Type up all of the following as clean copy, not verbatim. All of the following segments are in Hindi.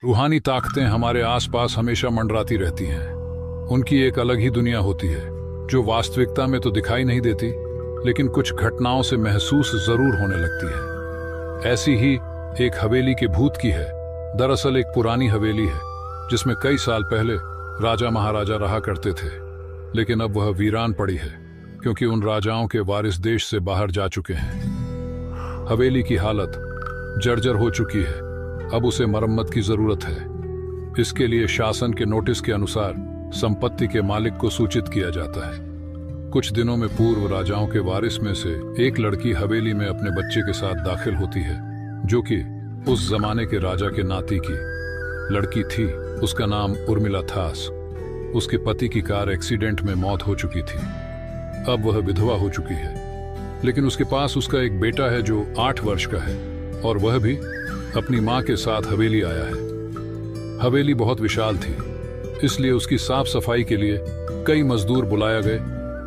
रूहानी ताकतें हमारे आसपास हमेशा मंडराती रहती हैं। उनकी एक अलग ही दुनिया होती है जो वास्तविकता में तो दिखाई नहीं देती, लेकिन कुछ घटनाओं से महसूस जरूर होने लगती है। ऐसी ही एक हवेली के भूत की है। दरअसल एक पुरानी हवेली है जिसमें कई साल पहले राजा महाराजा रहा करते थे, लेकिन अब वह वीरान पड़ी है क्योंकि उन राजाओं के वारिस देश से बाहर जा चुके हैं। हवेली की हालत जर्जर हो चुकी है। अब उसे मरम्मत की जरूरत है। इसके लिए शासन के नोटिस के अनुसार संपत्ति के मालिक को सूचित किया जाता है। कुछ दिनों में पूर्व राजाओं के वारिस में से एक लड़की हवेली में अपने बच्चे के साथ दाखिल होती है, जो कि उस जमाने के राजा के नाती की लड़की थी। उसका नाम उर्मिला था। उसके पति की कार एक्सीडेंट में मौत हो चुकी थी। अब वह विधवा हो चुकी है, लेकिन उसके पास उसका एक बेटा है जो 8 वर्ष का है, और वह भी अपनी मां के साथ हवेली आया है। हवेली बहुत विशाल थी, इसलिए उसकी साफ सफाई के लिए कई मजदूर बुलाया गए,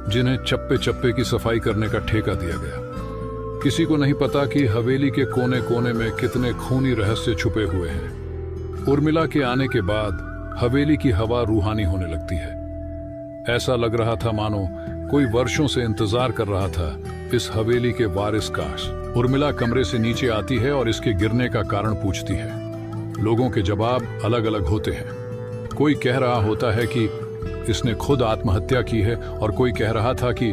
जिन्हें चप्पे चप्पे की सफाई करने का ठेका दिया गया। किसी को नहीं पता कि हवेली के कोने कोने में कितने खूनी रहस्य छुपे हुए हैं। उर्मिला के आने के बाद हवेली की हवा रूहानी होने लगती है। ऐसा लग रहा था मानो कोई वर्षों से इंतजार कर रहा था इस हवेली के वारिस का। उर्मिला कमरे से नीचे आती है और इसके गिरने का कारण पूछती है। लोगों के जवाब अलग अलग होते हैं। कोई कह रहा होता है कि इसने खुद आत्महत्या की है, और कोई कह रहा था कि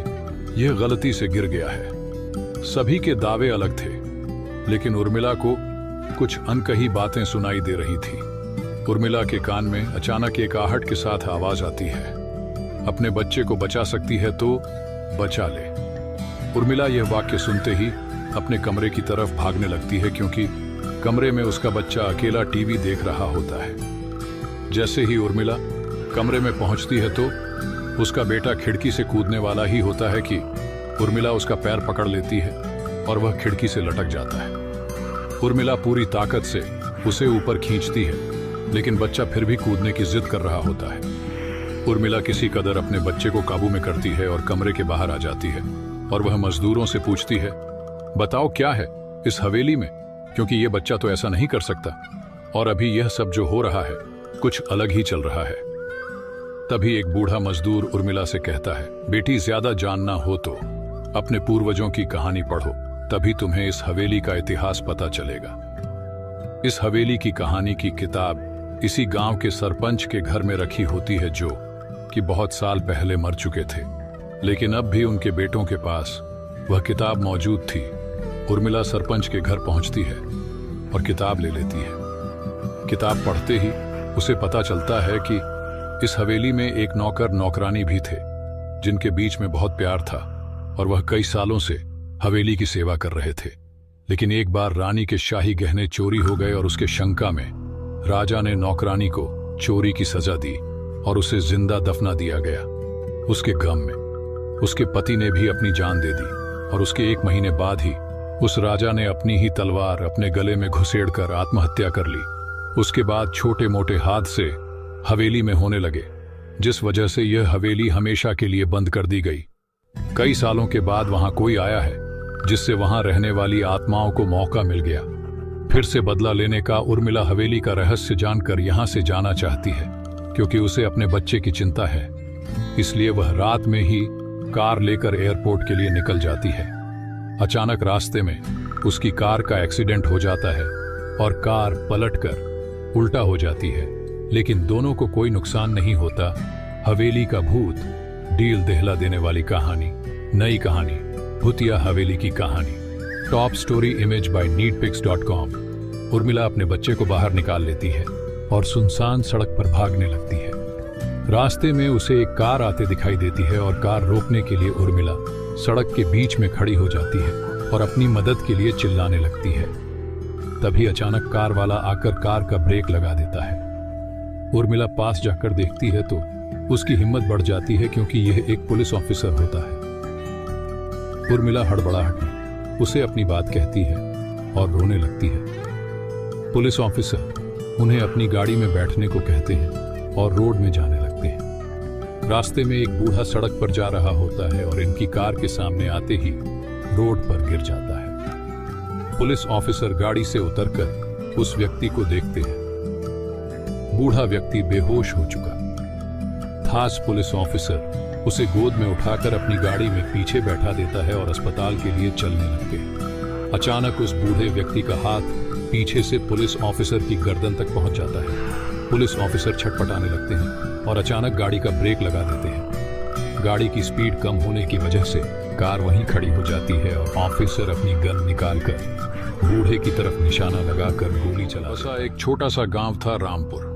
यह गलती से गिर गया है। सभी के दावे अलग थे, लेकिन उर्मिला को कुछ अनकही बातें सुनाई दे रही थी। उर्मिला के कान में अचानक एक आहट के साथ आवाज आती है, अपने बच्चे को बचा सकती है तो बचा ले। उर्मिला यह वाक्य सुनते ही अपने कमरे की तरफ भागने लगती है, क्योंकि कमरे में उसका बच्चा अकेला टीवी देख रहा होता है। जैसे ही उर्मिला कमरे में पहुंचती है तो उसका बेटा खिड़की से कूदने वाला ही होता है कि उर्मिला उसका पैर पकड़ लेती है और वह खिड़की से लटक जाता है। उर्मिला पूरी ताकत से उसे ऊपर खींचती है, लेकिन बच्चा फिर भी कूदने की जिद कर रहा होता है। उर्मिला किसी कदर अपने बच्चे को काबू में करती है और कमरे के बाहर आ जाती है, और वह मजदूरों से पूछती है, बताओ क्या है इस हवेली में, क्योंकि यह बच्चा तो ऐसा नहीं कर सकता, और अभी यह सब जो हो रहा है कुछ अलग ही चल रहा है। तभी एक बूढ़ा मजदूर उर्मिला से कहता है, बेटी ज्यादा जानना हो तो अपने पूर्वजों की कहानी पढ़ो, तभी तुम्हें इस हवेली का इतिहास पता चलेगा। इस हवेली की कहानी की किताब इसी गांव के सरपंच के घर में रखी होती है, जो कि बहुत साल पहले मर चुके थे, लेकिन अब भी उनके बेटों के पास वह किताब मौजूद थी। उर्मिला सरपंच के घर पहुंचती है और किताब ले लेती है। किताब पढ़ते ही उसे पता चलता है कि इस हवेली में एक नौकर नौकरानी भी थे, जिनके बीच में बहुत प्यार था, और वह कई सालों से हवेली की सेवा कर रहे थे। लेकिन एक बार रानी के शाही गहने चोरी हो गए, और उसके शंका में राजा ने नौकरानी को चोरी की सजा दी और उसे जिंदा दफना दिया गया। उसके गम में उसके पति ने भी अपनी जान दे दी, और उसके 1 महीने बाद ही उस राजा ने अपनी ही तलवार अपने गले में घुसेड़कर आत्महत्या कर ली। उसके बाद छोटे मोटे हादसे हवेली में होने लगे, जिस वजह से यह हवेली हमेशा के लिए बंद कर दी गई। कई सालों के बाद वहां कोई आया है, जिससे वहां रहने वाली आत्माओं को मौका मिल गया फिर से बदला लेने का। उर्मिला हवेली का रहस्य जानकर यहां से जाना चाहती है, क्योंकि उसे अपने बच्चे की चिंता है। इसलिए वह रात में ही कार लेकर एयरपोर्ट के लिए निकल जाती है। अचानक रास्ते में उसकी कार का एक्सीडेंट हो जाता है और कार पलटकर उल्टा हो जाती है, लेकिन दोनों को कोई नुकसान नहीं होता। हवेली का भूत डील दहला देने वाली कहानी, नई कहानी भूतिया हवेली की कहानी। Top story image by needpics.com। Urmila अपने बच्चे को बाहर निकाल लेती है और सुनसान सड़क पर भागने लगती है। रास्ते में उसे एक कार आते दिखाई देती है, और कार रोकने के लिए उर्मिला सड़क के बीच में खड़ी हो जाती है और अपनी मदद के लिए चिल्लाने लगती है। तभी अचानक कार वाला आकर कार का ब्रेक लगा देता है। उर्मिला पास जाकर देखती है तो उसकी हिम्मत बढ़ जाती है, क्योंकि यह एक पुलिस ऑफिसर होता है। उर्मिला हड़बड़ाहट में उसे अपनी बात कहती है और रोने लगती है। पुलिस ऑफिसर उन्हें अपनी गाड़ी में बैठने को कहते हैं और रोड में जाने लगते हैं। रास्ते में एक बूढ़ा सड़क पर जा रहा होता है और इनकी कार के सामने आते ही रोड पर गिर जाता है। पुलिस ऑफिसर गाड़ी से उतरकर उस व्यक्ति को देखते हैं बूढ़ा व्यक्ति बेहोश हो चुका। खास पुलिस ऑफिसर उसे गोद में उठाकर अपनी गाड़ी में पीछे बैठा देता है और अस्पताल के लिए चलने लगते हैं। अचानक उस बूढ़े व्यक्ति का हाथ पीछे से पुलिस ऑफिसर की गर्दन तक पहुंच जाता है। पुलिस ऑफिसर छटपटाने लगते हैं और अचानक गाड़ी का ब्रेक लगा देते हैं। गाड़ी की स्पीड कम होने की वजह से कार वहीं खड़ी हो जाती है और ऑफिसर अपनी गन निकालकर बूढ़े की तरफ निशाना लगाकर गोली चला। एक छोटा सा गांव था रामपुर।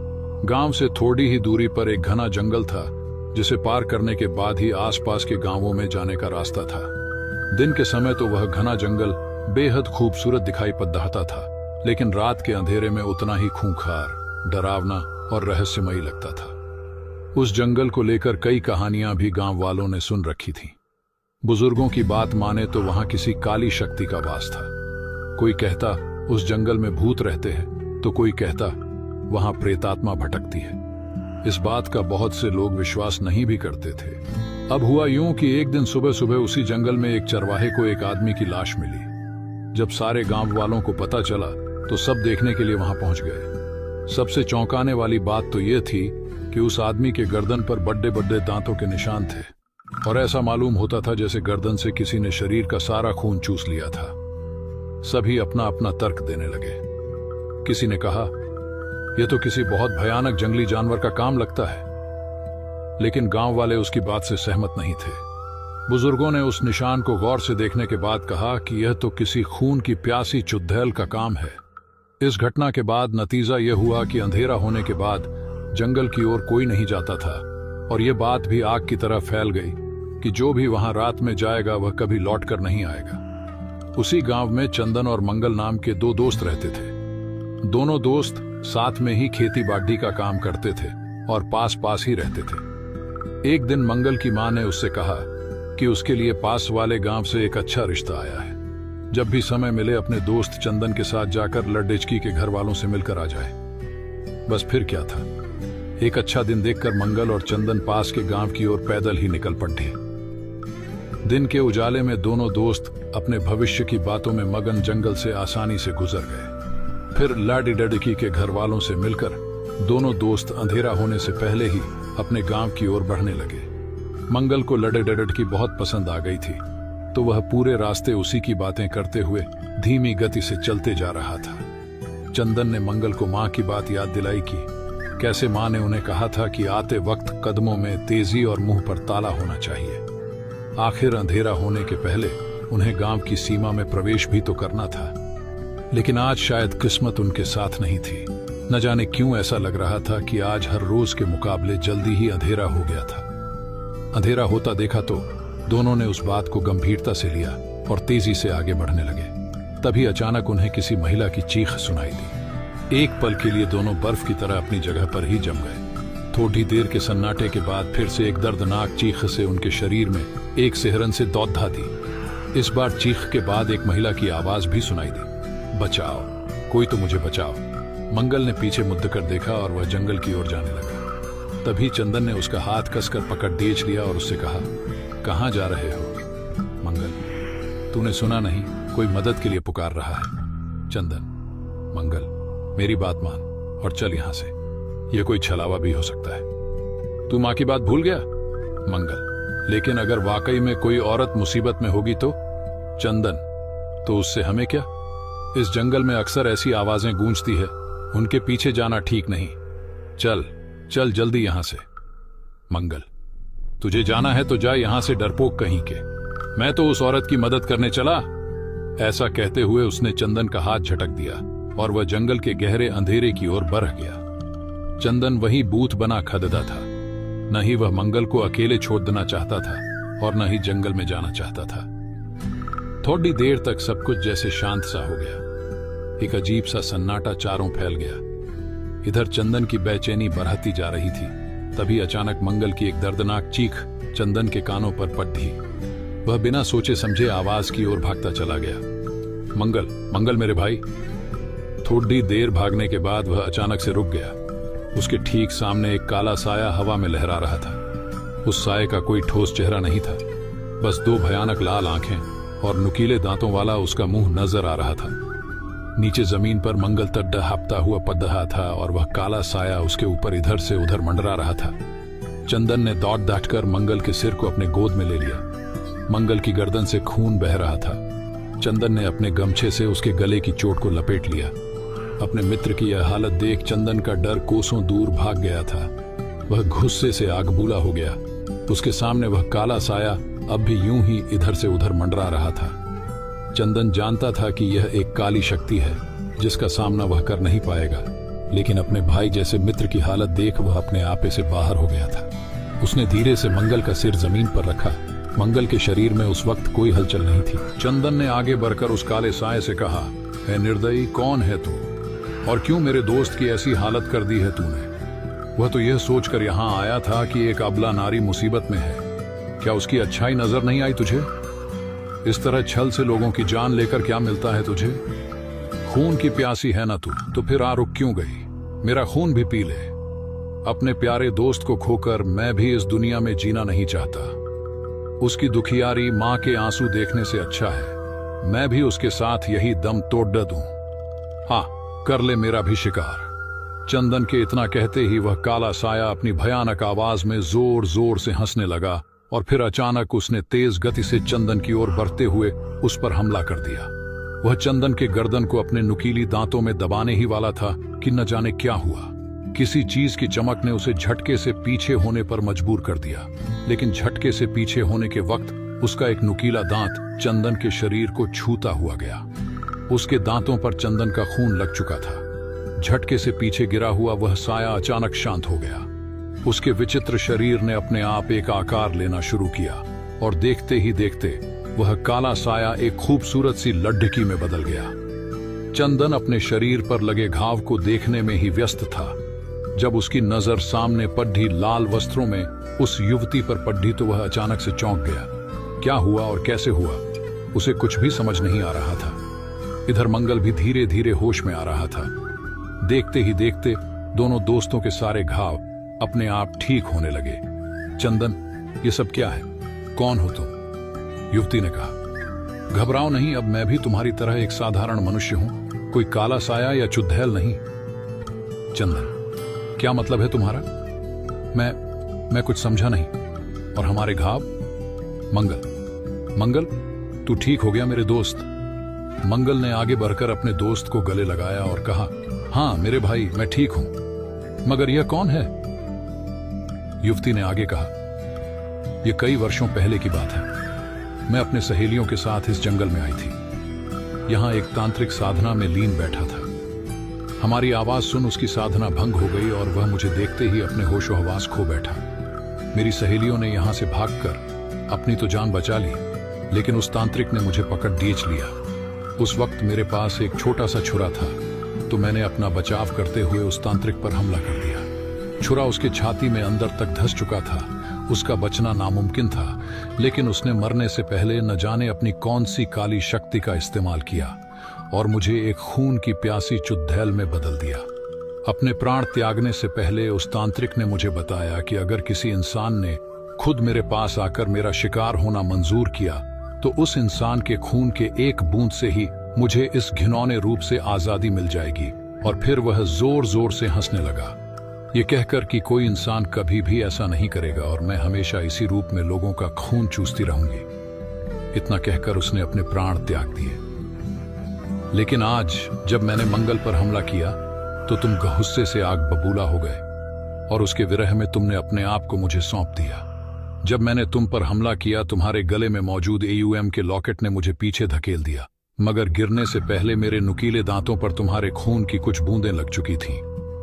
गांव से थोड़ी ही दूरी पर एक घना जंगल था जिसे पार करने के बाद ही आसपास के गांवों में जाने का रास्ता था। दिन के समय तो वह घना जंगल बेहद खूबसूरत दिखाई पड़ता था, लेकिन रात के अंधेरे में उतना ही खूंखार, डरावना और रहस्यमयी लगता था। उस जंगल को लेकर कई कहानियां भी गांव वालों ने सुन रखी थीं। बुजुर्गों की बात माने तो वहां किसी काली शक्ति का वास था। कोई कहता उस जंगल में भूत रहते हैं, तो कोई कहता वहां प्रेतात्मा भटकती है। इस बात का बहुत से लोग विश्वास नहीं भी करते थे। अब हुआ यूं कि एक दिन सुबह सुबह उसी जंगल में एक चरवाहे को एक आदमी की लाश मिली। जब सारे गांव वालों को पता चला तो सब देखने के लिए वहां पहुंच गए। सबसे चौंकाने वाली बात तो यह थी कि उस आदमी के गर्दन पर बड़े बड़े दांतों के निशान थे और ऐसा मालूम होता था जैसे गर्दन से किसी ने शरीर का सारा खून चूस लिया था। सभी अपना अपना तर्क देने लगे। किसी ने कहा यह तो किसी बहुत भयानक जंगली जानवर का काम लगता है, लेकिन गांव वाले उसकी बात से सहमत नहीं थे। बुजुर्गों ने उस निशान को गौर से देखने के बाद कहा कि यह तो किसी खून की प्यासी चुड़ैल का काम है। इस घटना के बाद नतीजा यह हुआ कि अंधेरा होने के बाद जंगल की ओर कोई नहीं जाता था और यह बात भी आग की तरह फैल गई कि जो भी वहां रात में जाएगा वह कभी लौटकर नहीं आएगा। उसी गांव में चंदन और मंगल नाम के दो दोस्त रहते थे। दोनों दोस्त साथ में ही खेती बाड़ी का काम करते थे और पास पास ही रहते थे। एक दिन मंगल की मां ने उससे कहा कि उसके लिए पास वाले गांव से एक अच्छा रिश्ता आया है। जब भी समय मिले अपने दोस्त चंदन के साथ जाकर लड्डेचकी के घर वालों से मिलकर आ जाए। बस फिर क्या था, एक अच्छा दिन देखकर मंगल और चंदन पास के गांव की ओर पैदल ही निकल पड़े। दिन के उजाले में दोनों दोस्त अपने भविष्य की बातों में मगन जंगल से आसानी से गुजर गए। फिर लाडी डडकी के घर वालों से मिलकर दोनों दोस्त अंधेरा होने से पहले ही अपने गांव की ओर बढ़ने लगे। मंगल को लडे डडकी बहुत पसंद आ गई थी, तो वह पूरे रास्ते उसी की बातें करते हुए धीमी गति से चलते जा रहा था। चंदन ने मंगल को मां की बात याद दिलाई कि कैसे मां ने उन्हें कहा था कि आते वक्त कदमों में तेजी और मुंह पर ताला होना चाहिए। आखिर अंधेरा होने के पहले उन्हें गांव की सीमा में प्रवेश भी तो करना था, लेकिन आज शायद किस्मत उनके साथ नहीं थी। न जाने क्यों ऐसा लग रहा था कि आज हर रोज के मुकाबले जल्दी ही अंधेरा हो गया था। अंधेरा होता देखा तो दोनों ने उस बात को गंभीरता से लिया और तेजी से आगे बढ़ने लगे। तभी अचानक उन्हें किसी महिला की चीख सुनाई दी। एक पल के लिए दोनों बर्फ की तरह अपनी जगह पर ही जम गए। थोड़ी देर के सन्नाटे के बाद फिर से एक दर्दनाक चीख से उनके शरीर में एक सिहरन से दौड़ दी। इस बार चीख के बाद एक महिला की आवाज भी सुनाई दी, बचाओ, कोई तो मुझे बचाओ। मंगल ने पीछे मुड़ कर देखा और वह जंगल की ओर जाने लगा। तभी चंदन ने उसका हाथ कसकर पकड़ देच लिया और उससे कहा, कहां जा रहे हो? मंगल, तूने सुना नहीं, कोई मदद के लिए पुकार रहा है। चंदन, मंगल, मेरी बात मान और चल यहां से। यह कोई छलावा भी हो सकता है। तू मां की बात भूल गया? मंगल, लेकिन अगर वाकई में कोई औरत मुसीबत में होगी तो? चंदन, तो उससे हमें क्या? इस जंगल में अक्सर ऐसी आवाजें गूंजती है, उनके पीछे जाना ठीक नहीं। चल चल जल्दी यहां से। मंगल, तुझे जाना है तो जा यहां से, डरपोक कहीं के। मैं तो उस औरत की मदद करने चला। ऐसा कहते हुए उसने चंदन का हाथ झटक दिया और वह जंगल के गहरे अंधेरे की ओर बढ़ गया। चंदन वही बूथ बना खददा था। न ही वह मंगल को अकेले छोड़ देना चाहता था और न ही जंगल में जाना चाहता था। थोड़ी देर तक सब कुछ जैसे शांत सा हो गया। एक अजीब सा सन्नाटा चारों फैल गया। इधर चंदन की बेचैनी बढ़ती जा रही थी। तभी अचानक मंगल की एक दर्दनाक चीख चंदन के कानों पर पड़ी। वह बिना सोचे समझे आवाज की ओर भागता चला गया। मंगल, मंगल मेरे भाई। थोड़ी देर भागने के बाद वह अचानक से रुक गया। उसके ठीक सामने एक काला साया हवा में लहरा रहा था। उस साये का कोई ठोस चेहरा नहीं था, बस दो भयानक लाल आंखें और नुकीले दांतों वाला उसका मुंह नजर आ रहा था। नीचे जमीन पर मंगल तड़हापता हुआ पड़ रहा था और वह काला साया उसके ऊपर इधर से उधर मंडरा रहा था। चंदन ने दौड़ दाटकर मंगल के सिर को अपने गोद में ले लिया। मंगल की गर्दन से खून बह रहा था। चंदन ने अपने गमछे से उसके गले की चोट को लपेट लिया। अपने मित्र की यह हालत देख चंदन का डर कोसों दूर भाग गया था। वह गुस्से से आग बूला हो गया। उसके सामने वह काला साया अब भी यूं ही इधर से उधर मंडरा रहा था। चंदन जानता था कि यह एक काली शक्ति है जिसका सामना वह कर नहीं पाएगा, लेकिन अपने भाई जैसे मित्र की हालत देख वह अपने आपे से बाहर हो गया था। उसने धीरे से मंगल का सिर जमीन पर रखा। मंगल के शरीर में उस वक्त कोई हलचल नहीं थी। चंदन ने आगे बढ़कर उस काले साए से कहा, है निर्दयी, कौन है तू और क्यों मेरे दोस्त की ऐसी हालत कर दी है तूने? वह तो यह सोचकर यहाँ आया था कि एक अबला नारी मुसीबत में है। क्या उसकी अच्छाई नजर नहीं आई तुझे? इस तरह छल से लोगों की जान लेकर क्या मिलता है तुझे? खून की प्यासी है ना तू, तो फिर आ रुक क्यों गई? मेरा खून भी पी ले। अपने प्यारे दोस्त को खोकर मैं भी इस दुनिया में जीना नहीं चाहता। उसकी दुखियारी मां के आंसू देखने से अच्छा है मैं भी उसके साथ यही दम तोड़ दूं। हाँ, कर ले मेरा भी शिकार। चंदन के इतना कहते ही वह काला साया अपनी भयानक आवाज में जोर जोर से हंसने लगा और फिर अचानक उसने तेज गति से चंदन की ओर बढ़ते हुए उस पर हमला कर दिया। वह चंदन के गर्दन को अपने नुकीली दांतों में दबाने ही वाला था कि न जाने क्या हुआ। किसी चीज की चमक ने उसे झटके से पीछे होने पर मजबूर कर दिया, लेकिन झटके से पीछे होने के वक्त उसका एक नुकीला दांत चंदन के शरीर को छूता हुआ गया। उसके दांतों पर चंदन का खून लग चुका था। झटके से पीछे गिरा हुआ वह साया अचानक शांत हो गया। उसके विचित्र शरीर ने अपने आप एक आकार लेना शुरू किया और देखते ही देखते वह काला साया एक खूबसूरत सी लड्ढकी में बदल गया। चंदन अपने शरीर पर लगे घाव को देखने में ही व्यस्त था। जब उसकी नजर सामने पड्ढी लाल वस्त्रों में उस युवती पर पड्ढी तो वह अचानक से चौंक गया। क्या हुआ और कैसे हुआ उसे कुछ भी समझ नहीं आ रहा था। इधर मंगल भी धीरे धीरे होश में आ रहा था। देखते ही देखते दोनों दोस्तों के सारे घाव अपने आप ठीक होने लगे। चंदन, ये सब क्या है? कौन हो तुम? युवती ने कहा। घबराओ नहीं, अब मैं भी तुम्हारी तरह एक साधारण मनुष्य हूं, कोई काला साया या चुड़ैल नहीं। चंदन, क्या मतलब है तुम्हारा? मैं कुछ समझा नहीं। और हमारे घाव? मंगल, तू ठीक हो गया मेरे दोस्त? मंगल ने आगे बढ़कर अपने दोस्त को गले लगाया और कहा, हाँ मेरे भाई, मैं ठीक हूं। मगर यह कौन है? युवती ने आगे कहा, यह कई वर्षों पहले की बात है। मैं अपने सहेलियों के साथ इस जंगल में आई थी। यहां एक तांत्रिक साधना में लीन बैठा था। हमारी आवाज सुन उसकी साधना भंग हो गई और वह मुझे देखते ही अपने होशो हवास खो बैठा। मेरी सहेलियों ने यहां से भागकर अपनी तो जान बचा ली, लेकिन उस तांत्रिक ने मुझे पकड़ दीच लिया। उस वक्त मेरे पास एक छोटा सा छुरा था, तो मैंने अपना बचाव करते हुए उस तांत्रिक पर हमला कर दिया। छुरा उसके छाती में अंदर तक धंस चुका था। उसका बचना नामुमकिन था, लेकिन उसने मरने से पहले न जाने अपनी कौन सी काली शक्ति का इस्तेमाल किया और मुझे एक खून की प्यासी चुड़ैल में बदल दिया। अपने प्राण त्यागने से पहले उस तांत्रिक ने मुझे बताया कि अगर किसी इंसान ने खुद मेरे पास आकर मेरा शिकार होना मंजूर किया तो उस इंसान के खून के एक बूंद से ही मुझे इस घिनौने रूप से आजादी मिल जाएगी। और फिर वह जोर जोर से हंसने लगा, ये कहकर कि कोई इंसान कभी भी ऐसा नहीं करेगा और मैं हमेशा इसी रूप में लोगों का खून चूसती रहूंगी। इतना कहकर उसने अपने प्राण त्याग दिए। लेकिन आज जब मैंने मंगल पर हमला किया तो तुम गुस्से से आग बबूला हो गए और उसके विरह में तुमने अपने आप को मुझे सौंप दिया। जब मैंने तुम पर हमला किया, तुम्हारे गले में मौजूद AUM के लॉकेट ने मुझे पीछे धकेल दिया, मगर गिरने से पहले मेरे नुकीले दांतों पर तुम्हारे खून की कुछ बूंदें लग चुकी थीं,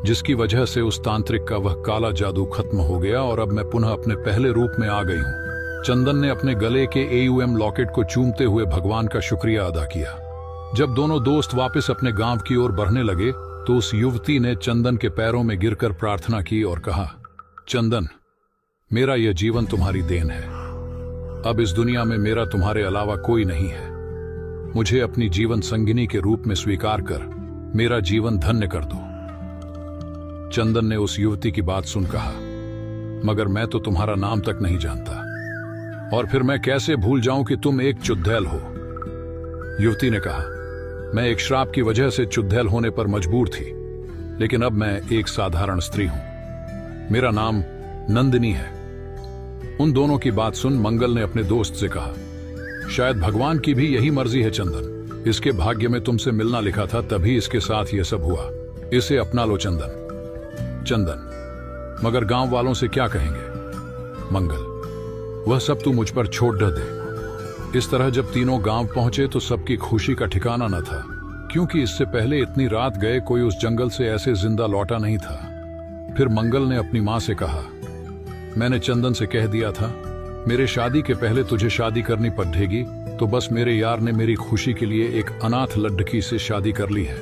जिसकी वजह से उस तांत्रिक का वह काला जादू खत्म हो गया और अब मैं पुनः अपने पहले रूप में आ गई हूं। चंदन ने अपने गले के AUM लॉकेट को चूमते हुए भगवान का शुक्रिया अदा किया। जब दोनों दोस्त वापस अपने गांव की ओर बढ़ने लगे तो उस युवती ने चंदन के पैरों में गिरकर प्रार्थना की और कहा, चंदन, मेरा यह जीवन तुम्हारी देन है। अब इस दुनिया में मेरा तुम्हारे अलावा कोई नहीं है। मुझे अपनी जीवन संगिनी के रूप में स्वीकार कर मेरा जीवन धन्य कर दो। चंदन ने उस युवती की बात सुन कहा, मगर मैं तो तुम्हारा नाम तक नहीं जानता, और फिर मैं कैसे भूल जाऊं कि तुम एक चुड़ैल हो? युवती ने कहा, मैं एक श्राप की वजह से चुड़ैल होने पर मजबूर थी, लेकिन अब मैं एक साधारण स्त्री हूं। मेरा नाम नंदिनी है। उन दोनों की बात सुन मंगल ने अपने दोस्त से कहा, शायद भगवान की भी यही मर्जी है चंदन। इसके भाग्य में तुमसे मिलना लिखा था, तभी इसके साथ यह सब हुआ। इसे अपना लो चंदन। चंदन, मगर गांव वालों से क्या कहेंगे? मंगल, वह सब तू मुझ पर छोड़ दे। इस तरह जब तीनों गांव पहुंचे तो सबकी खुशी का ठिकाना न था, क्योंकि इससे पहले इतनी रात गए कोई उस जंगल से ऐसे जिंदा लौटा नहीं था। फिर मंगल ने अपनी मां से कहा, मैंने चंदन से कह दिया था मेरे शादी के पहले तुझे शादी करनी पड़ेगी, तो बस मेरे यार ने मेरी खुशी के लिए एक अनाथ लड़की से शादी कर ली है।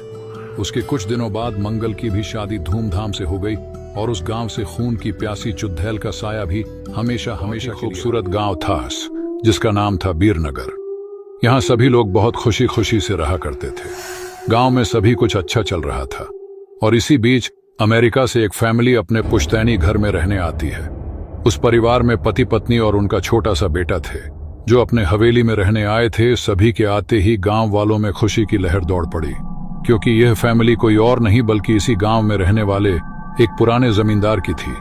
उसके कुछ दिनों बाद मंगल की भी शादी धूमधाम से हो गई और उस गांव से खून की प्यासी चुड़ैल का साया भी हमेशा हमेशा खूबसूरत गांव था, जिसका नाम था बीरनगर। यहाँ सभी लोग बहुत खुशी खुशी से रहा करते थे। गांव में सभी कुछ अच्छा चल रहा था और इसी बीच अमेरिका से एक फैमिली अपने पुश्तैनी घर में रहने आती है। उस परिवार में पति पत्नी और उनका छोटा सा बेटा थे, जो अपने हवेली में रहने आए थे। सभी के आते ही गांव वालों में खुशी की लहर दौड़ पड़ी, क्योंकि यह फैमिली कोई और नहीं बल्कि इसी गांव में रहने वाले एक पुराने जमींदार की थी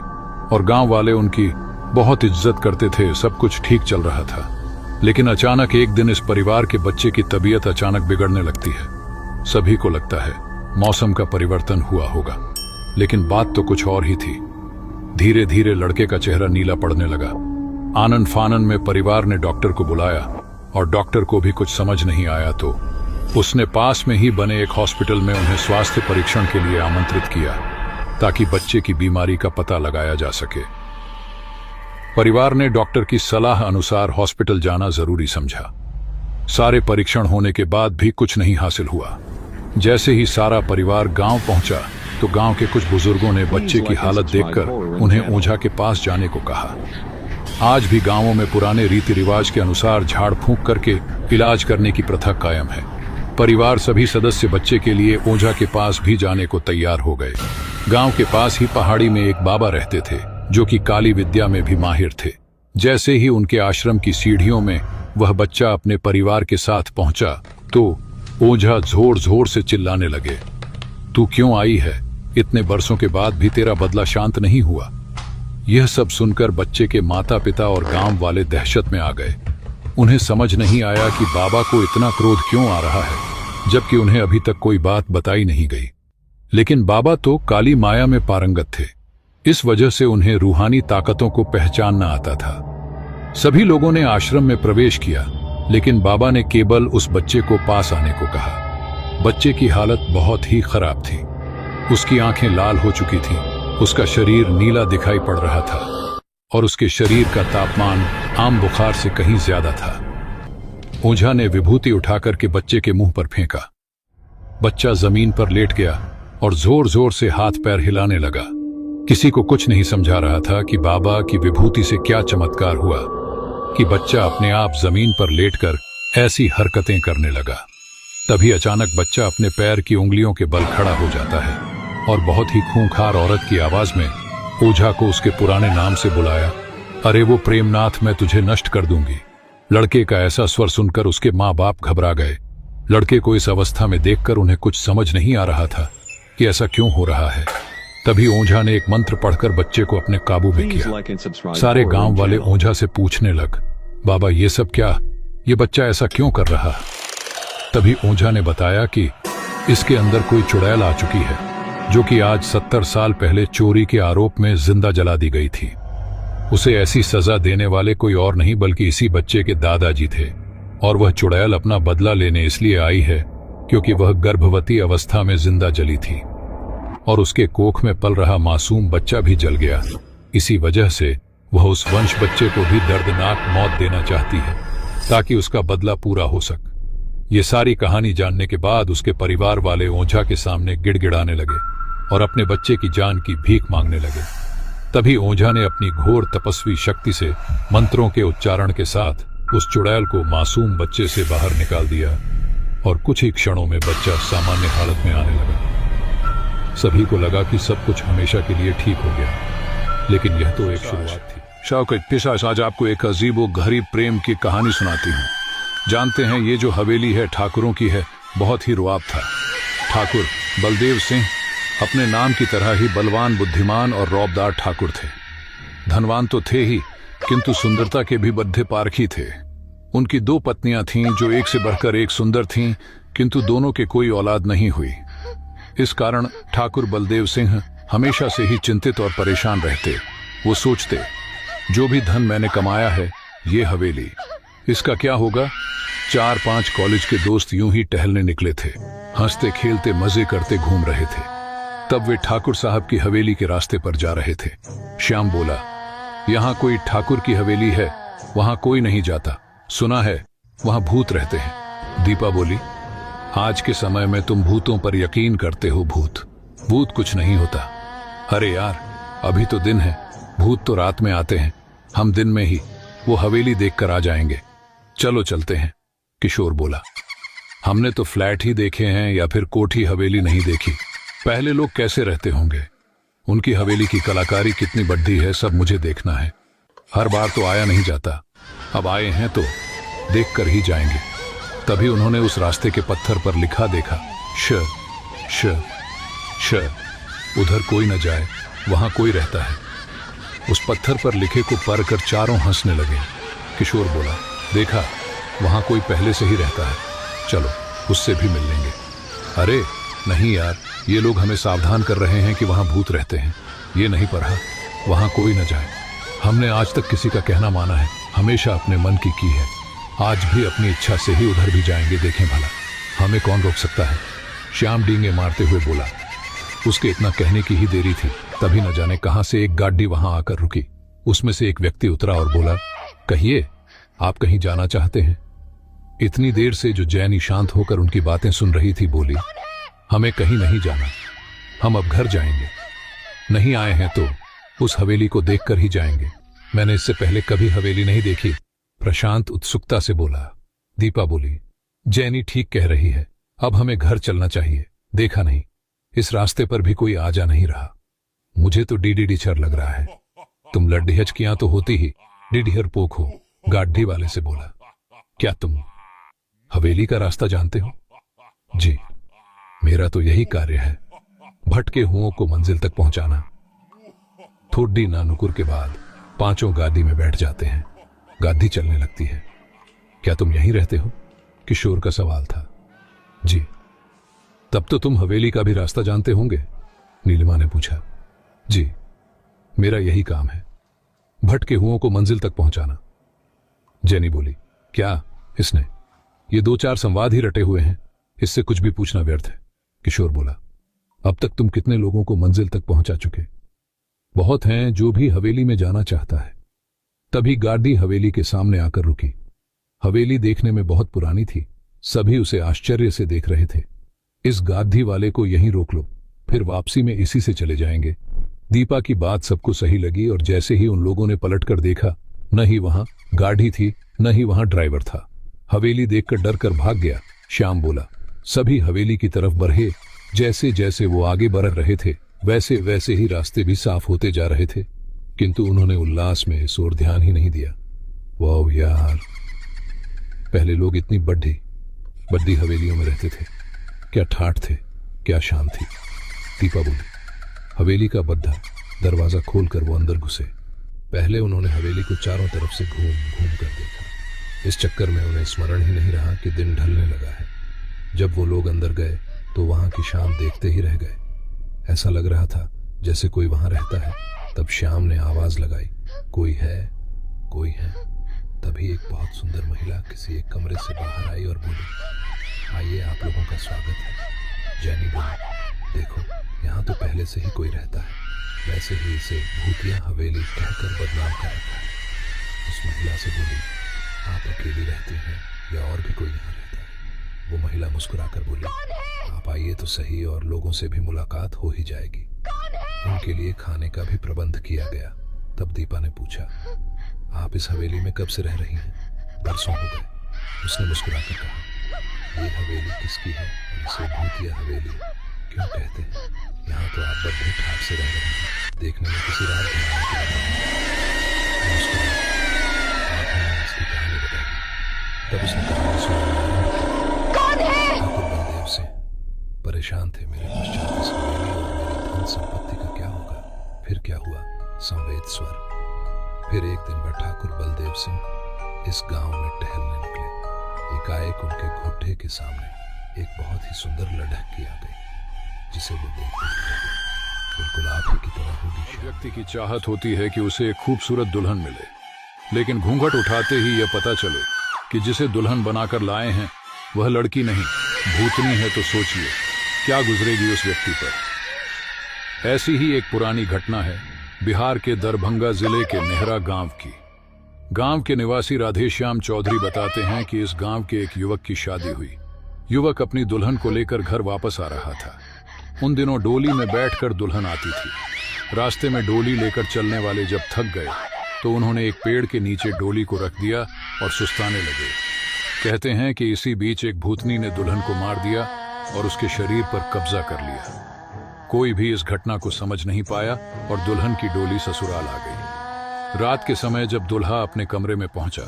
और गांव वाले उनकी बहुत इज्जत करते थे। सब कुछ ठीक चल रहा था, लेकिन अचानक एक दिन इस परिवार के बच्चे की तबीयत अचानक बिगड़ने लगती है। सभी को लगता है मौसम का परिवर्तन हुआ होगा, लेकिन बात तो कुछ और ही थी। धीरे धीरे लड़के का चेहरा नीला पड़ने लगा। आनन फानन में परिवार ने डॉक्टर को बुलाया और डॉक्टर को भी कुछ समझ नहीं आया, तो उसने पास में ही बने एक हॉस्पिटल में उन्हें स्वास्थ्य परीक्षण के लिए आमंत्रित किया, ताकि बच्चे की बीमारी का पता लगाया जा सके। परिवार ने डॉक्टर की सलाह अनुसार हॉस्पिटल जाना जरूरी समझा। सारे परीक्षण होने के बाद भी कुछ नहीं हासिल हुआ। जैसे ही सारा परिवार गांव पहुंचा तो गांव के कुछ बुजुर्गों ने बच्चे की हालत देखकर उन्हें ओझा के पास जाने को कहा। आज भी गांवों में पुराने रीति रिवाज के अनुसार झाड़ फूंक करके इलाज करने की प्रथा कायम है। परिवार सभी सदस्य बच्चे के लिए ओझा के पास भी जाने को तैयार हो गए। गांव के पास ही पहाड़ी में एक बाबा रहते थे, जो कि काली विद्या में भी माहिर थे। जैसे ही उनके आश्रम की सीढ़ियों में वह बच्चा अपने परिवार के साथ पहुंचा तो ओझा जोर जोर से चिल्लाने लगे, तू क्यों आई है? इतने बरसों के बाद भी तेरा बदला शांत नहीं हुआ। यह सब सुनकर बच्चे के माता पिता और गांव वाले दहशत में आ गए। उन्हें समझ नहीं आया कि बाबा को इतना क्रोध क्यों आ रहा है, जबकि उन्हें अभी तक कोई बात बताई नहीं गई। लेकिन बाबा तो काली माया में पारंगत थे, इस वजह से उन्हें रूहानी ताकतों को पहचानना आता था। सभी लोगों ने आश्रम में प्रवेश किया, लेकिन बाबा ने केवल उस बच्चे को पास आने को कहा। बच्चे की हालत बहुत ही खराब थी। उसकी आंखें लाल हो चुकी थीं, उसका शरीर नीला दिखाई पड़ रहा था और उसके शरीर का तापमान आम बुखार से कहीं ज्यादा था। ओझा ने विभूति उठाकर के बच्चे के मुंह पर फेंका। बच्चा जमीन पर लेट गया और जोर जोर से हाथ पैर हिलाने लगा। किसी को कुछ नहीं समझा रहा था कि बाबा की विभूति से क्या चमत्कार हुआ कि बच्चा अपने आप जमीन पर लेटकर ऐसी हरकतें करने लगा। तभी अचानक बच्चा अपने पैर की उंगलियों के बल खड़ा हो जाता है और बहुत ही खूंखार औरत की आवाज में ओझा को उसके पुराने नाम से बुलाया, अरे वो प्रेमनाथ, मैं तुझे नष्ट कर दूंगी। लड़के का ऐसा स्वर सुनकर उसके माँ बाप घबरा गए। लड़के को इस अवस्था में देखकर उन्हें कुछ समझ नहीं आ रहा था कि ऐसा क्यों हो रहा है। तभी ओझा ने एक मंत्र पढ़कर बच्चे को अपने काबू में किया। सारे गांव वाले ओझा से पूछने लग, बाबा ये सब क्या? ये बच्चा ऐसा क्यों कर रहा? तभी ओझा ने बताया कि इसके अंदर कोई चुड़ैल आ चुकी है, जो कि आज 70 साल पहले चोरी के आरोप में जिंदा जला दी गई थी। उसे ऐसी सजा देने वाले कोई और नहीं बल्कि इसी बच्चे के दादाजी थे, और वह चुड़ैल अपना बदला लेने इसलिए आई है क्योंकि वह गर्भवती अवस्था में जिंदा जली थी और उसके कोख में पल रहा मासूम बच्चा भी जल गया। इसी वजह से वह उस वंश बच्चे को भी दर्दनाक मौत देना चाहती है ताकि उसका बदला पूरा हो सके। ये सारी कहानी जानने के बाद उसके परिवार वाले ओझा के सामने गिड़गिड़ाने लगे और अपने बच्चे की जान की भीख मांगने लगे। तभी ओझा ने अपनी घोर तपस्वी शक्ति से मंत्रों के उच्चारण के साथ उस चुड़ैल को मासूम बच्चे से बाहर निकाल दिया और कुछ ही क्षणों में बच्चा सामान्य हालत में आने लगा। सभी को लगा कि सब कुछ हमेशा के लिए ठीक हो गया, लेकिन यह तो एक शुरुआत थी। शौकत पिशाच, आज आपको एक अजीब व गरीब प्रेम की कहानी सुनाती हूँ। जानते हैं ये जो हवेली है ठाकुरों की है, बहुत ही रुआब था। ठाकुर बलदेव सिंह अपने नाम की तरह ही बलवान, बुद्धिमान और रौबदार ठाकुर थे। धनवान तो थे ही, किंतु सुंदरता के भी बद्ध पारखी थे। उनकी 2 पत्नियां थीं जो एक से बढ़कर एक सुंदर थीं, किंतु दोनों के कोई औलाद नहीं हुई। इस कारण ठाकुर बलदेव सिंह हमेशा से ही चिंतित और परेशान रहते। वो सोचते, जो भी धन मैंने कमाया है, ये हवेली, इसका क्या होगा। 4-5 कॉलेज के दोस्त यूं ही टहलने निकले थे, हंसते खेलते मजे करते घूम रहे थे। तब वे ठाकुर साहब की हवेली के रास्ते पर जा रहे थे। श्याम बोला, यहाँ कोई ठाकुर की हवेली है, वहां कोई नहीं जाता, सुना है वहां भूत रहते हैं। दीपा बोली, आज के समय में तुम भूतों पर यकीन करते हो। भूत कुछ नहीं होता। अरे यार, अभी तो दिन है, भूत तो रात में आते हैं, हम दिन में ही वो हवेली देखकर आ जाएंगे। चलो चलते हैं। किशोर बोला, हमने तो फ्लैट ही देखे हैं या फिर कोठी हवेली नहीं देखी। पहले लोग कैसे रहते होंगे, उनकी हवेली की कलाकारी कितनी बड़ी है, सब मुझे देखना है। हर बार तो आया नहीं जाता, अब आए हैं तो देख कर ही जाएंगे। तभी उन्होंने उस रास्ते के पत्थर पर लिखा देखा, श श श। उधर कोई न जाए, वहां कोई रहता है। उस पत्थर पर लिखे को पढ़कर चारों हंसने लगे। किशोर बोला, देखा, वहां कोई पहले से ही रहता है, चलो उससे भी मिल लेंगे। अरे नहीं यार, ये लोग हमें सावधान कर रहे हैं कि वहां भूत रहते हैं, ये नहीं पढ़ा, वहां कोई न जाए। हमने आज तक किसी का कहना माना है, हमेशा अपने मन की है। आज भी अपनी इच्छा से ही उधर भी जाएंगे, देखें भला, हमें कौन रोक सकता है। श्याम डींगे मारते हुए बोला। उसके इतना कहने की ही देरी थी, तभी न जाने कहां से एक गाड़ी वहां आकर रुकी। उसमें से एक व्यक्ति उतरा और बोला, कहिए, आप कहीं जाना चाहते हैं। इतनी देर से जो जैनी शांत होकर उनकी बातें सुन रही थी बोली, हमें कहीं नहीं जाना, हम अब घर जाएंगे। नहीं आए हैं तो उस हवेली को देखकर ही जाएंगे। मैंने इससे पहले कभी हवेली नहीं देखी। प्रशांत उत्सुकता से बोला। दीपा बोली, जैनी ठीक कह रही है, अब हमें घर चलना चाहिए। देखा नहीं, इस रास्ते पर भी कोई आ जा नहीं रहा। मुझे तो डीडीडीचर लग रहा है। तुम लड्ढियचकियां तो होती ही डिडिहर पोक हो। गाड्ढी वाले से बोला, क्या तुम हवेली का रास्ता जानते हो? जी, मेरा तो यही कार्य है, भटके हुओं को मंजिल तक पहुंचाना। थोड़ी नानुकुर के बाद 5 गाड़ी में बैठ जाते हैं, गाड़ी चलने लगती है। क्या तुम यहीं रहते हो? किशोर का सवाल था। जी। तब तो तुम हवेली का भी रास्ता जानते होंगे? नीलिमा ने पूछा। जी, मेरा यही काम है, भटके हुओं को मंजिल तक पहुंचाना। जेनी बोली, क्या इसने? ये 2-4 संवाद ही रटे हुए हैं, इससे कुछ भी पूछना व्यर्थ है। किशोर बोला, अब तक तुम कितने लोगों को मंजिल तक पहुंचा चुके? बहुत हैं, जो भी हवेली में जाना चाहता है। तभी गाड़ी हवेली के सामने आकर रुकी। हवेली देखने में बहुत पुरानी थी, सभी उसे आश्चर्य से देख रहे थे। इस गाधी वाले को यहीं रोक लो, फिर वापसी में इसी से चले जाएंगे। दीपा की बात सबको सही लगी और जैसे ही उन लोगों ने पलटकर देखा, न ही वहां गाड़ी थी न ही वहां ड्राइवर था। हवेली देखकर डर कर भाग गया। श्याम बोला, सभी हवेली की तरफ बढ़े। जैसे जैसे वो आगे बढ़ रहे थे, वैसे वैसे ही रास्ते भी साफ होते जा रहे थे, किंतु उन्होंने उल्लास में इस ओर ध्यान ही नहीं दिया। वाह यार, पहले लोग इतनी बड़ी हवेलियों में रहते थे, क्या ठाठ थे, क्या शान थी। दीपा बोली, हवेली का बद्धा दरवाजा खोलकर वो अंदर घुसे। पहले उन्होंने हवेली को चारों तरफ से घूम घूम कर देखा। इस चक्कर में उन्हें स्मरण ही नहीं रहा कि दिन ढलने लगा है। जब वो लोग अंदर गए तो वहां की शाम देखते ही रह गए। ऐसा लग रहा था जैसे कोई वहां रहता है। तब श्याम ने आवाज लगाई, कोई है, कोई है। तभी एक बहुत सुंदर महिला किसी एक कमरे से बाहर आई और बोली, आइए, आप लोगों का स्वागत है। जैनी बोली, देखो, यहाँ तो पहले से ही कोई रहता है, वैसे ही इसे भूतिया हवेली कहकर बदनाम कर रखा है। उस महिला से बोली, आप अकेली रहती हैं या और भी कोई यहाँ रहता है? वो महिला मुस्कुराकर बोली, आप आइए तो सही और लोगों से भी मुलाकात हो ही जाएगी। उनके लिए खाने का भी प्रबंध किया गया। तब दीपा ने पूछा, आप इस हवेली में कब से रह रही हैं? बरसों हो गए। उसने मुस्कुराकर कहा, ये हवेली किसकी है और इसे भूतिया हवेली क्यों कहते हैं? यहाँ तो आप बड़े ठाट से रह रहे हैं, देखने में किसी रात घराने की तरह हैं। आप हमें इसकी कहानी बताइए। तब उसने कहानी सुनाना आरंभ की। स्वर। फिर एक दिन वह ठाकुर बलदेव सिंह इस गांव में टहलने निकले। एकाएक उनके घोटे के सामने एक बहुत ही सुंदर लड़की आ गई, जिसे वो देखते ही बिल्कुल आप ही की तरह होगी। व्यक्ति की चाहत होती है कि उसे एक खूबसूरत दुल्हन मिले, लेकिन घूंघट उठाते ही यह पता चले कि जिसे दुल्हन बनाकर लाए हैं वह लड़की नहीं, भूतनी है, तो सोचिए क्या गुजरेगी उस व्यक्ति पर। ऐसी ही एक पुरानी घटना है बिहार के दरभंगा जिले के नेहरा गांव की। गांव के निवासी राधेश्याम चौधरी बताते हैं कि इस गांव के एक युवक की शादी हुई। युवक अपनी दुल्हन को लेकर घर वापस आ रहा था। उन दिनों डोली में बैठकर दुल्हन आती थी। रास्ते में डोली लेकर चलने वाले जब थक गए तो उन्होंने एक पेड़ के नीचे डोली को रख दिया और सुस्ताने लगे। कहते हैं कि इसी बीच एक भूतनी ने दुल्हन को मार दिया और उसके शरीर पर कब्जा कर लिया। कोई भी इस घटना को समझ नहीं पाया और दुल्हन की डोली ससुराल आ गई। रात के समय जब दुल्हा अपने कमरे में पहुंचा,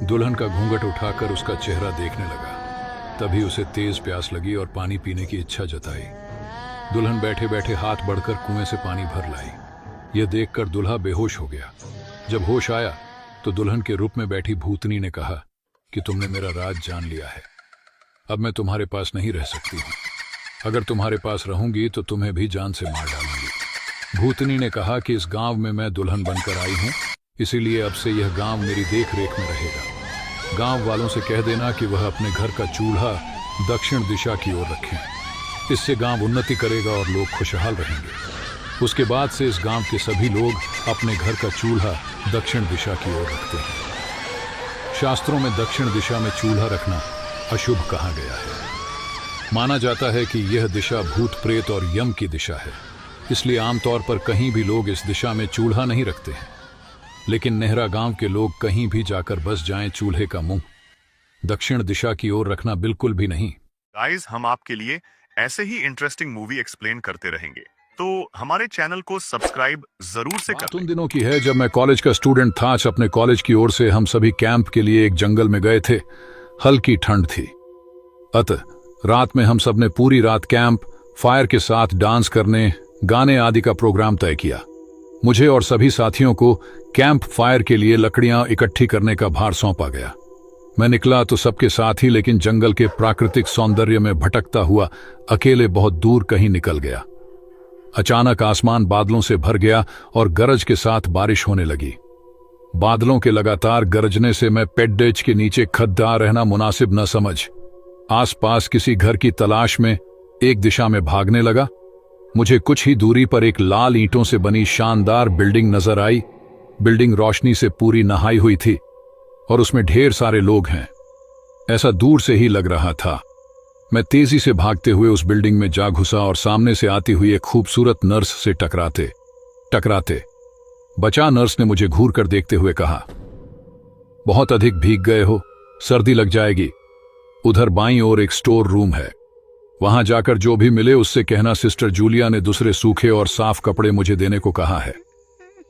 दुल्हन का घूंघट उठाकर उसका चेहरा देखने लगा। तभी उसे तेज प्यास लगी और पानी पीने की इच्छा जताई। दुल्हन बैठे बैठे हाथ बढ़कर कुएं से पानी भर लाई। यह देखकर दुल्हा बेहोश हो गया। जब होश आया तो दुल्हन के रूप में बैठी भूतनी ने कहा कि तुमने मेरा राज जान लिया है, अब मैं तुम्हारे पास नहीं रह सकती हूँ। अगर तुम्हारे पास रहूंगी तो तुम्हें भी जान से मार डालूंगी। भूतनी ने कहा कि इस गांव में मैं दुल्हन बनकर आई हूँ, इसीलिए अब से यह गांव मेरी देख रेख में रहेगा। गांव वालों से कह देना कि वह अपने घर का चूल्हा दक्षिण दिशा की ओर रखें। इससे गांव उन्नति करेगा और लोग खुशहाल रहेंगे। उसके बाद से इस गांव के सभी लोग अपने घर का चूल्हा दक्षिण दिशा की ओर रखते हैं। शास्त्रों में दक्षिण दिशा में चूल्हा रखना अशुभ कहा गया है। माना जाता है कि यह दिशा भूत प्रेत और यम की दिशा है, इसलिए आमतौर पर कहीं भी लोग इस दिशा में चूल्हा नहीं रखते हैं। लेकिन नेहरा गांव के लोग कहीं भी जाकर बस जाएं, चूल्हे का मुंह दक्षिण दिशा की ओर रखना बिल्कुल भी नहीं। गाइस, हम आपके लिए ऐसे ही इंटरेस्टिंग मूवी एक्सप्लेन करते रहेंगे, तो हमारे चैनल को सब्सक्राइब जरूर से कर लें। उन दिनों की है जब मैं कॉलेज का स्टूडेंट था। अपने कॉलेज की ओर से हम सभी कैंप के लिए एक जंगल में गए थे। हल्की ठंड थी, अतः रात में हम सब ने पूरी रात कैंप फायर के साथ डांस करने, गाने आदि का प्रोग्राम तय किया। मुझे और सभी साथियों को कैंप फायर के लिए लकड़ियां इकट्ठी करने का भार सौंपा गया। मैं निकला तो सबके साथ ही, लेकिन जंगल के प्राकृतिक सौंदर्य में भटकता हुआ अकेले बहुत दूर कहीं निकल गया। अचानक आसमान बादलों से भर गया और गरज के साथ बारिश होने लगी। बादलों के लगातार गरजने से मैं पेड्डेज के नीचे खद्दा रहना मुनासिब न समझ आसपास किसी घर की तलाश में एक दिशा में भागने लगा। मुझे कुछ ही दूरी पर एक लाल ईंटों से बनी शानदार बिल्डिंग नजर आई। बिल्डिंग रोशनी से पूरी नहाई हुई थी और उसमें ढेर सारे लोग हैं, ऐसा दूर से ही लग रहा था। मैं तेजी से भागते हुए उस बिल्डिंग में जा घुसा और सामने से आती हुई एक खूबसूरत नर्स से टकराते बचा नर्स ने मुझे घूर कर देखते हुए कहा, बहुत अधिक भीग गए हो, सर्दी लग जाएगी। उधर बाईं ओर एक स्टोर रूम है, वहां जाकर जो भी मिले उससे कहना सिस्टर जूलिया ने दूसरे सूखे और साफ कपड़े मुझे देने को कहा है,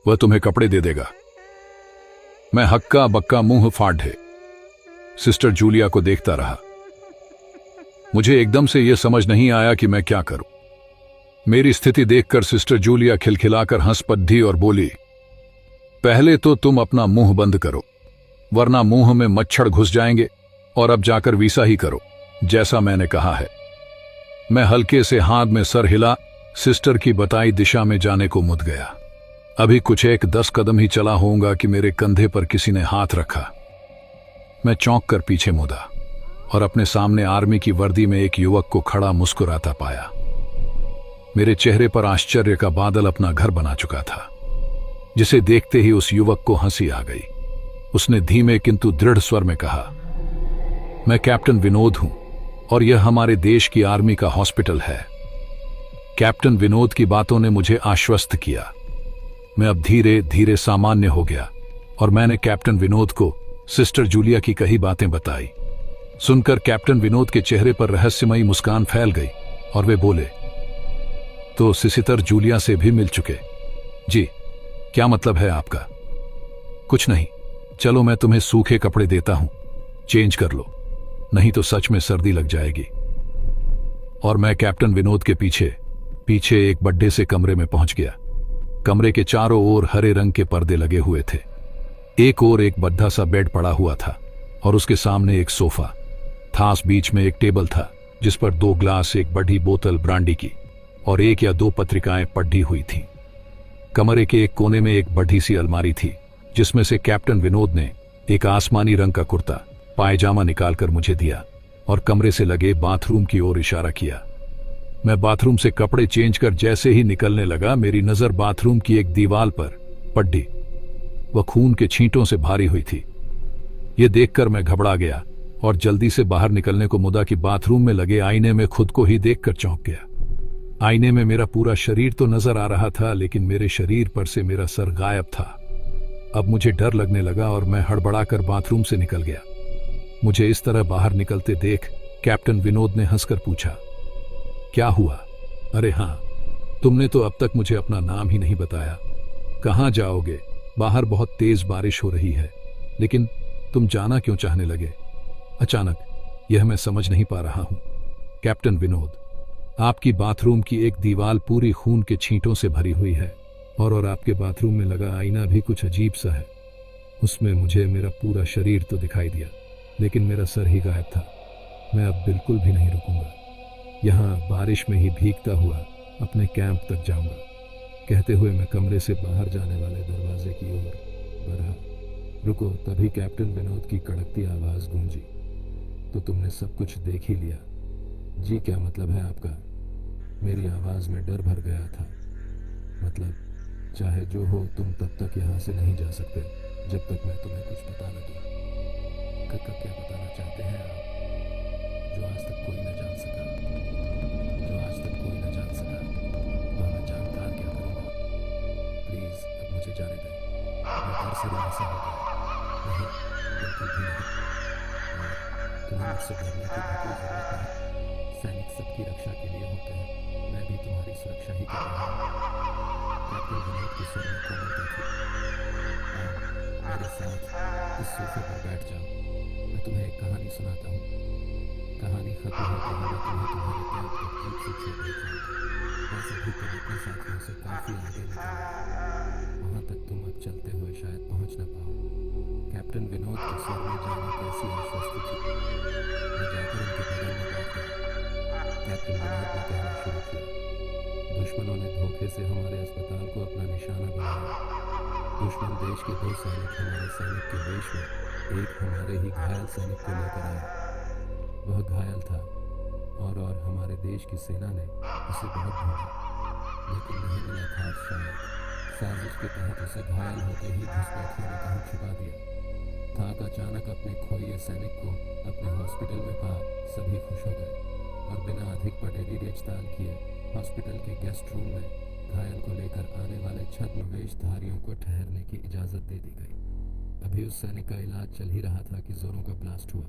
वह तुम्हें कपड़े दे देगा। मैं हक्का बक्का मुंह फाड़े सिस्टर जूलिया को देखता रहा। मुझे एकदम से यह समझ नहीं आया कि मैं क्या करूं। मेरी स्थिति देखकर सिस्टर जूलिया खिलखिलाकर हंस पड्डी और बोली, पहले तो तुम अपना मुंह बंद करो, वरना मुंह में मच्छर घुस जाएंगे, और अब जाकर वीसा ही करो जैसा मैंने कहा है। मैं हल्के से हाथ में सर हिला, सिस्टर की बताई दिशा में जाने को मुड़ गया। अभी कुछ 10 कदम ही चला होऊंगा कि मेरे कंधे पर किसी ने हाथ रखा। मैं चौंक कर पीछे मुड़ा और अपने सामने आर्मी की वर्दी में एक युवक को खड़ा मुस्कुराता पाया। मेरे चेहरे पर आश्चर्य का बादल अपना घर बना चुका था, जिसे देखते ही उस युवक को हंसी आ गई। उसने धीमे किंतु दृढ़ स्वर में कहा, मैं कैप्टन विनोद हूं और यह हमारे देश की आर्मी का हॉस्पिटल है। कैप्टन विनोद की बातों ने मुझे आश्वस्त किया। मैं अब धीरे धीरे सामान्य हो गया और मैंने कैप्टन विनोद को सिस्टर जूलिया की कही बातें बताई। सुनकर कैप्टन विनोद के चेहरे पर रहस्यमयी मुस्कान फैल गई और वे बोले, तो सिस्टर जूलिया से भी मिल चुके? जी, क्या मतलब है आपका? कुछ नहीं, चलो मैं तुम्हें सूखे कपड़े देता हूं, चेंज कर लो, नहीं तो सच में सर्दी लग जाएगी। और मैं कैप्टन विनोद के पीछे एक बड्ढे से कमरे में पहुंच गया। कमरे के चारों ओर हरे रंग के पर्दे लगे हुए थे। एक ओर एक बद्धा सा बेड पड़ा हुआ था और उसके सामने एक सोफा था। बीच में एक टेबल था जिस पर 2 ग्लास, एक बड़ी बोतल ब्रांडी की और 1 या 2 पत्रिकाएं पढ़ी हुई थीं। कमरे के एक कोने में एक बड़ी सी अलमारी थी जिसमें से कैप्टन विनोद ने एक आसमानी रंग का कुर्ता पायजामा निकालकर मुझे दिया और कमरे से लगे बाथरूम की ओर इशारा किया। मैं बाथरूम से कपड़े चेंज कर जैसे ही निकलने लगा, मेरी नजर बाथरूम की एक दीवार पर पड़ी। वह खून के छींटों से भारी हुई थी। यह देखकर मैं घबरा गया और जल्दी से बाहर निकलने को मुदा कि बाथरूम में लगे आईने में खुद को ही देखकर चौंक गया। आईने में मेरा पूरा शरीर तो नजर आ रहा था, लेकिन मेरे शरीर पर से मेरा सर गायब था। अब मुझे डर लगने लगा और मैं हड़बड़ाकर बाथरूम से निकल गया। मुझे इस तरह बाहर निकलते देख कैप्टन विनोद ने हंसकर पूछा, क्या हुआ? अरे हाँ, तुमने तो अब तक मुझे अपना नाम ही नहीं बताया। कहाँ जाओगे? बाहर बहुत तेज बारिश हो रही है, लेकिन तुम जाना क्यों चाहने लगे अचानक? यह मैं समझ नहीं पा रहा हूं। कैप्टन विनोद, आपकी बाथरूम की एक दीवार पूरी खून के छींटों से भरी हुई है और आपके बाथरूम में लगा आईना भी कुछ अजीब सा है। उसमें मुझे मेरा पूरा शरीर तो दिखाई दिया, लेकिन मेरा सर ही गायब था। मैं अब बिल्कुल भी नहीं रुकूंगा। यहाँ बारिश में ही भीगता हुआ अपने कैंप तक जाऊंगा। कहते हुए मैं कमरे से बाहर जाने वाले दरवाजे की ओर बढ़ा। रुको, तभी कैप्टन विनोद की कड़कती आवाज गूंजी, तो तुमने सब कुछ देख ही लिया? जी, क्या मतलब है आपका? मेरी आवाज में डर भर गया था। मतलब, चाहे जो हो, तुम तब तक यहाँ से नहीं जा सकते जब तक मैं तुम्हें कुछ बता न दूं। क्या बताना चाहते हैं आप, जो आज तक कोई न जान सका? जो आज तक कोई न जान सका, वह मैं जानकर क्या करूँगा? प्लीज अब मुझे जाने दें। मैं घर से ऐसा हो गया। नहीं, बिल्कुल भी नहीं। और तुम्हें मुझसे डरने की भी कोई जरूरत नहीं। सैनिक सबकी रक्षा के लिए होते हैं। मैं भी तुम्हारी सुरक्षा ही कर रहा हूँ। कैप्टन विनोद की स्वर में कोमलता थी। मेरे साथ इस सोफे पर बैठ जाओ। मैं तुम्हें एक कहानी सुनाता हूँ। कहानी खत्म होते ही मैं तुम्हें तुम्हारे कैंप तक जीप से छोड़ देता हूँ। वैसे भी तुम अपने साथियों से काफी आगे निकल गए। वहाँ तक तुम अब चलते हुए शायद पहुँच न पाओ। कैप्टन विनोद के स्वर में जाना कैसी आश्वस्त थी। मैं जाकर उनके बगल में बैठ गया। कैप्टन विनोद ने कहना शुरू किया, दुश्मनों ने धोखे से हमारे अस्पताल को अपना निशाना बनाया। दुश्मन देश के 2 सैनिक हमारे सैनिक के वेश में एक हमारे ही घायल सैनिक को लेकर आया। वह घायल था और हमारे देश की सेना ने उसे बहुत ढूंढा, लेकिन नहीं मिला था। शायद साजिश के तहत उसे घायल होते ही घुसपैठियों ने कहीं छुपा दिया था। अचानक अपने खोए सैनिक को अपने हॉस्पिटल में पा सभी खुश हो गए और बिना अधिक पटेरी रेचताल किए हॉस्पिटल के गेस्ट रूम में घायल को लेकर आने वाले छद्म वेशधारियों को ठहरने की इजाजत दे दी गई। अभी उस सैनिक का इलाज चल ही रहा था कि जोरों का ब्लास्ट हुआ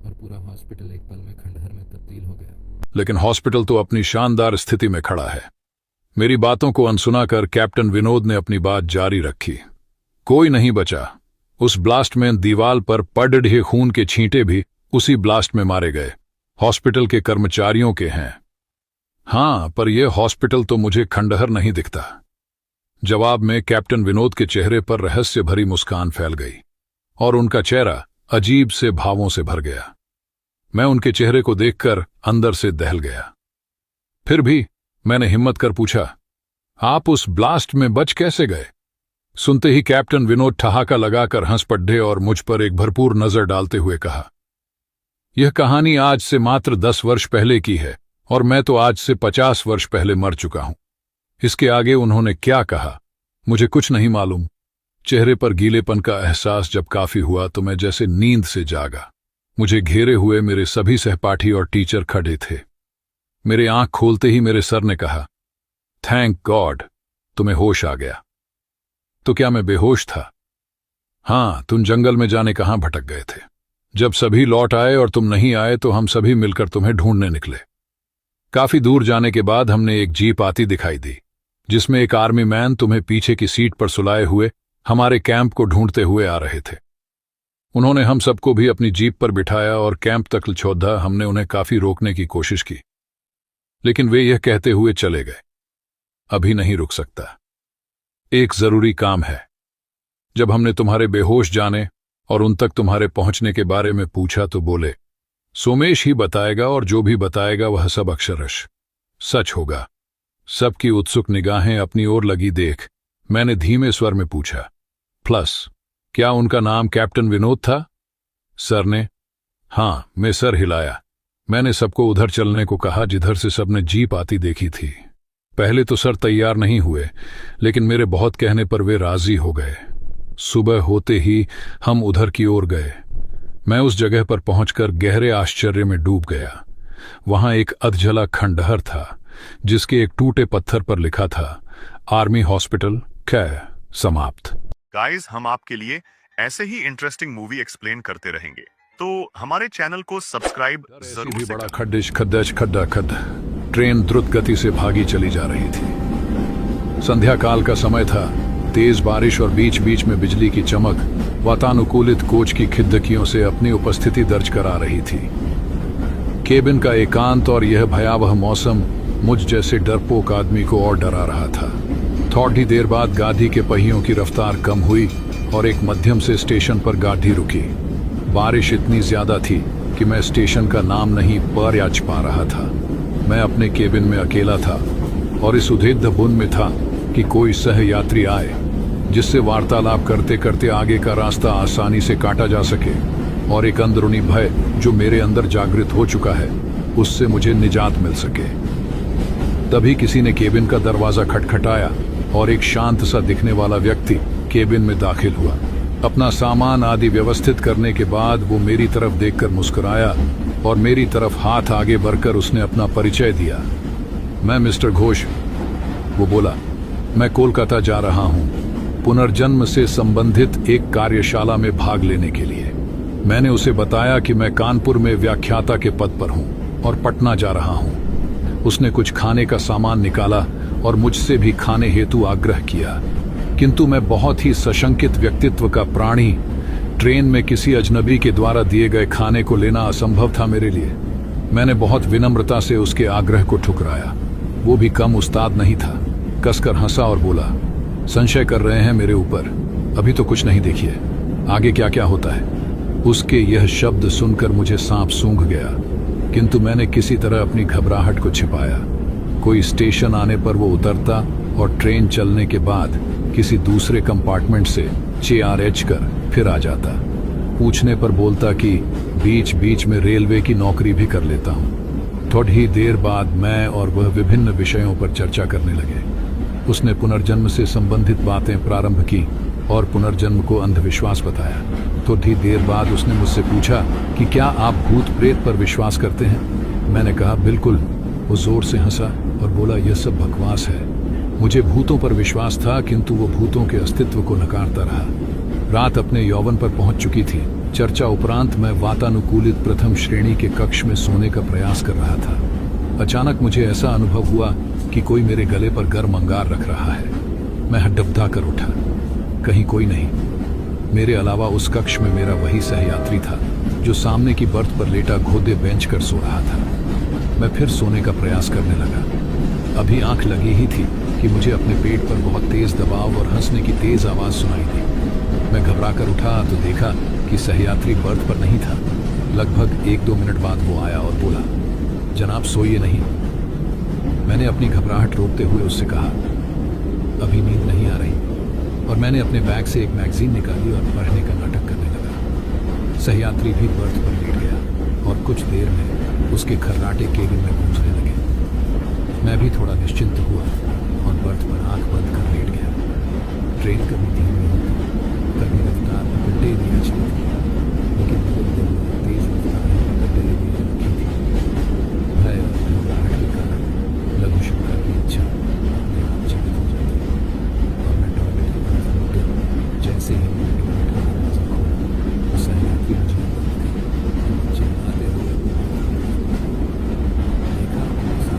और पूरा हॉस्पिटल एक पल में खंडहर में तब्दील हो गया। लेकिन हॉस्पिटल तो अपनी शानदार स्थिति में खड़ा है। मेरी बातों को अनसुना कर कैप्टन विनोद ने अपनी बात जारी रखी। कोई नहीं बचा। उस ब्लास्ट में दीवार पर पड़ रहे खून के छींटे भी उसी ब्लास्ट में मारे गए। हॉस्पिटल के कर्मचारियों के हैं। हाँ, पर यह हॉस्पिटल तो मुझे खंडहर नहीं दिखता। जवाब में कैप्टन विनोद के चेहरे पर रहस्य भरी मुस्कान फैल गई और उनका चेहरा अजीब से भावों से भर गया। मैं उनके चेहरे को देखकर अंदर से दहल गया। फिर भी मैंने हिम्मत कर पूछा, आप उस ब्लास्ट में बच कैसे गए? सुनते ही कैप्टन विनोद ठहाका लगाकर हंस पड़े और मुझ पर एक भरपूर नजर डालते हुए कहा, यह कहानी आज से मात्र 10 वर्ष पहले की है और मैं तो आज से 50 वर्ष पहले मर चुका हूं। इसके आगे उन्होंने क्या कहा मुझे कुछ नहीं मालूम। चेहरे पर गीलेपन का एहसास जब काफी हुआ तो मैं जैसे नींद से जागा। मुझे घेरे हुए मेरे सभी सहपाठी और टीचर खड़े थे। मेरे आंख खोलते ही मेरे सर ने कहा, थैंक गॉड, तुम्हें होश आ गया। तो क्या मैं बेहोश था? हां, तुम जंगल में जाने कहां भटक गए थे। जब सभी लौट आए और तुम नहीं आए तो हम सभी मिलकर तुम्हें ढूंढने निकले। काफी दूर जाने के बाद हमने एक जीप आती दिखाई दी जिसमें एक आर्मी मैन तुम्हें पीछे की सीट पर सुलाए हुए हमारे कैंप को ढूंढते हुए आ रहे थे। उन्होंने हम सबको भी अपनी जीप पर बिठाया और कैंप तक छोड़ा। हमने उन्हें काफी रोकने की कोशिश की, लेकिन वे यह कहते हुए चले गए, अभी नहीं रुक सकता। एक जरूरी काम है। जब हमने तुम्हारे बेहोश जाने और उन तक तुम्हारे पहुंचने के बारे में पूछा तो बोले सोमेश ही बताएगा और जो भी बताएगा वह सब अक्षरश सच होगा। सबकी उत्सुक निगाहें अपनी ओर लगी देख मैंने धीमे स्वर में पूछा, प्लस क्या उनका नाम कैप्टन विनोद था? सर ने हां मैं सर हिलाया। मैंने सबको उधर चलने को कहा जिधर से सबने जीप आती देखी थी। पहले तो सर तैयार नहीं हुए, लेकिन मेरे बहुत कहने पर वे राजी हो गए। सुबह होते ही हम उधर की ओर गए। मैं उस जगह पर पहुंचकर गहरे आश्चर्य में डूब गया। वहां एक अधजला खंडहर था जिसके एक टूटे पत्थर पर लिखा था आर्मी हॉस्पिटल कै समाप्त। गाइस, हम आपके लिए ऐसे ही इंटरेस्टिंग मूवी एक्सप्लेन करते रहेंगे, तो हमारे चैनल को सब्सक्राइब जरूर भी से बड़ा करें। खड्डिश खद्दश खड्डा खड्ड। ट्रेन द्रुत गति से भागी चली जा रही थी। संध्या काल का समय था। तेज बारिश और बीच बीच में बिजली की चमक वातानुकूलित कोच की खिड़कियों से अपनी उपस्थिति दर्ज करा रही थी। केबिन का एकांत और यह भयावह मौसम मुझ जैसे डरपोक आदमी को और डरा रहा था। थोड़ी देर बाद गाड़ी के पहियों की रफ्तार कम हुई और एक मध्यम से स्टेशन पर गाड़ी रुकी। बारिश इतनी ज्यादा थी कि मैं स्टेशन का नाम नहीं पर याच पा रहा था। मैं अपने केबिन में अकेला था और इस उद्विग्न बुन में था कि कोई सहयात्री आए जिससे वार्तालाप करते करते आगे का रास्ता आसानी से काटा जा सके और एक अंदरूनी भय जो मेरे अंदर जागृत हो चुका है उससे मुझे निजात मिल सके। तभी किसी ने केबिन का दरवाजा खटखटाया और एक शांत सा दिखने वाला व्यक्ति केबिन में दाखिल हुआ। अपना सामान आदि व्यवस्थित करने के बाद वो मेरी तरफ देखकर मुस्कुराया और मेरी तरफ हाथ आगे बढ़कर उसने अपना परिचय दिया। मैं मिस्टर घोष। वो बोला, मैं कोलकाता जा रहा हूं पुनर्जन्म से संबंधित एक कार्यशाला में भाग लेने के लिए। मैंने उसे बताया कि मैं कानपुर में व्याख्याता के पद पर हूं और पटना जा रहा हूं। उसने कुछ खाने का सामान निकाला और मुझसे भी खाने हेतु आग्रह किया, किंतु मैं बहुत ही सशंकित व्यक्तित्व का प्राणी, ट्रेन में किसी अजनबी के द्वारा दिए गए खाने को लेना असंभव था मेरे लिए। मैंने बहुत विनम्रता से उसके आग्रह को ठुकराया। वो भी कम उस्ताद नहीं था। कसकर हंसा और बोला, संशय कर रहे हैं मेरे ऊपर? अभी तो कुछ नहीं, देखिए आगे क्या क्या होता है। उसके यह शब्द सुनकर मुझे सांप सूंघ गया, किंतु मैंने किसी तरह अपनी घबराहट को छिपाया। कोई स्टेशन आने पर वो उतरता और ट्रेन चलने के बाद किसी दूसरे कंपार्टमेंट से CRH कर फिर आ जाता। पूछने पर बोलता कि बीच बीच में रेलवे की नौकरी भी कर लेता हूँ। थोड़ी देर बाद मैं और वह विभिन्न विषयों पर चर्चा करने लगे। उसने पुनर्जन्म से संबंधित बातें प्रारंभ की और पुनर्जन्म को अंधविश्वास बताया। थोड़ी देर बाद उसने मुझसे पूछा कि क्या आप भूत प्रेत पर विश्वास करते हैं? मैंने कहा बिल्कुल। वो जोर से हंसा और बोला, यह सब बकवास है। मुझे भूतों पर विश्वास था, किंतु वो भूतों के अस्तित्व को नकारता रहा। रात अपने यौवन पर पहुंच चुकी थी। चर्चा उपरांत मैं वातानुकूलित प्रथम श्रेणी के कक्ष में सोने का प्रयास कर रहा था। अचानक मुझे ऐसा अनुभव हुआ कि कोई मेरे गले पर गर्म अंगार रख रहा है। मैं हड्डबडा कर उठा। कहीं कोई नहीं। मेरे अलावा उस कक्ष में मेरा वही सहयात्री था जो सामने की बर्थ पर लेटा घोदे बेंच कर सो रहा था। मैं फिर सोने का प्रयास करने लगा। अभी आंख लगी ही थी कि मुझे अपने पेट पर बहुत तेज दबाव और हंसने की तेज आवाज सुनाई दी। मैं घबरा कर उठा तो देखा कि सहयात्री बर्थ पर नहीं था। लगभग 1-2 मिनट बाद वो आया और बोला, जनाब सोइए नहीं। मैंने अपनी घबराहट रोकते हुए उससे कहा, अभी नींद नहीं आ रही, और मैंने अपने बैग से एक मैगजीन निकाली और पढ़ने का नाटक करने लगा। सहयात्री भी बर्थ पर लेट गया और कुछ देर में उसके खर्राटे केबिन में गूंजने लगे। मैं भी थोड़ा निश्चिंत हुआ और बर्थ पर आंख बंद कर लेट गया। ट्रेन कभी धीमी होती, कभी रफ्तार में गड्ढे भी अच्छी थी, लेकिन मेरे दिल में तेज रफ्तार में गड्ढे भी रखी थी। भय और घबराहट के कारण लघु शंका की इच्छा अपने आप जीवित हो जाती और मैं टॉयलेट की तरफ मुड़ गया। जैसे ही मैंने टॉयलेट का दरवाजा खोला, सहयात्री मुझे चिल्लाते हुए देखा,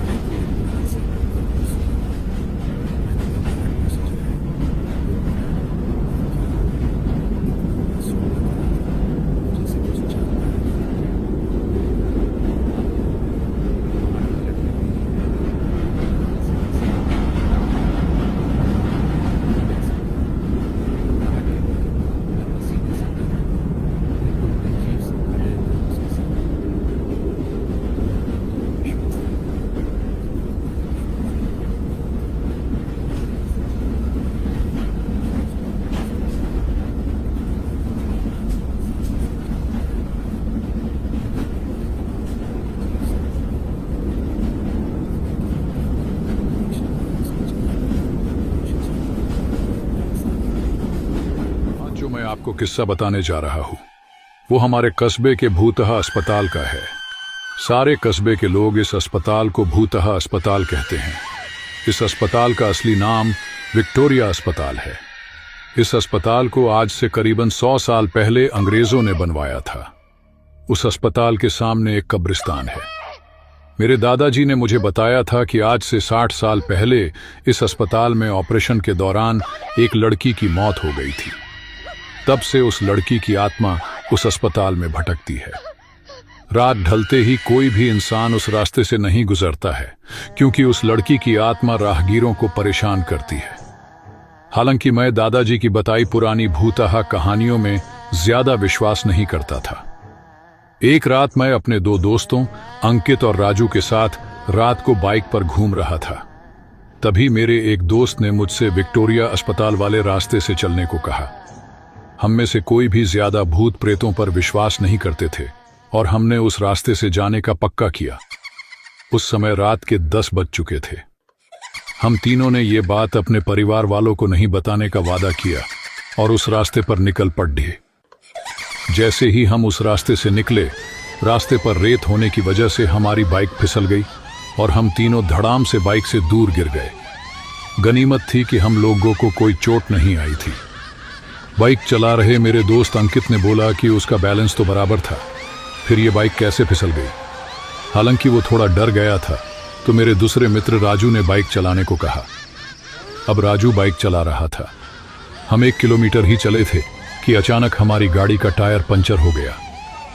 सहयात्री से आपको किस्सा बताने जा रहा हूँ। वो हमारे कस्बे के भूतहा अस्पताल का है। सारे कस्बे के लोग इस अस्पताल को भूतहा अस्पताल कहते हैं। इस अस्पताल का असली नाम विक्टोरिया अस्पताल है। इस अस्पताल को आज से करीबन 100 साल पहले अंग्रेजों ने बनवाया था। उस अस्पताल के सामने एक कब्रिस्तान है। मेरे दादाजी ने मुझे बताया था कि आज से 60 साल पहले इस अस्पताल में ऑपरेशन के दौरान एक लड़की की मौत हो गई थी। तब से उस लड़की की आत्मा उस अस्पताल में भटकती है। रात ढलते ही कोई भी इंसान उस रास्ते से नहीं गुजरता है, क्योंकि उस लड़की की आत्मा राहगीरों को परेशान करती है। हालांकि मैं दादाजी की बताई पुरानी भूतहा कहानियों में ज्यादा विश्वास नहीं करता था। एक रात मैं अपने 2 दोस्तों अंकित और राजू के साथ रात को बाइक पर घूम रहा था। तभी मेरे एक दोस्त ने मुझसे विक्टोरिया अस्पताल वाले रास्ते से चलने को कहा। हम में से कोई भी ज्यादा भूत प्रेतों पर विश्वास नहीं करते थे और हमने उस रास्ते से जाने का पक्का किया। उस समय रात के 10 बज चुके थे। हम तीनों ने ये बात अपने परिवार वालों को नहीं बताने का वादा किया और उस रास्ते पर निकल पड़े। जैसे ही हम उस रास्ते से निकले, रास्ते पर रेत होने की वजह से हमारी बाइक फिसल गई और हम तीनों धड़ाम से बाइक से दूर गिर गए। गनीमत थी कि हम लोगों को कोई चोट नहीं आई थी। बाइक चला रहे मेरे दोस्त अंकित ने बोला कि उसका बैलेंस तो बराबर था, फिर ये बाइक कैसे फिसल गई। हालांकि वो थोड़ा डर गया था, तो मेरे दूसरे मित्र राजू ने बाइक चलाने को कहा। अब राजू बाइक चला रहा था। हम 1 किलोमीटर ही चले थे कि अचानक हमारी गाड़ी का टायर पंचर हो गया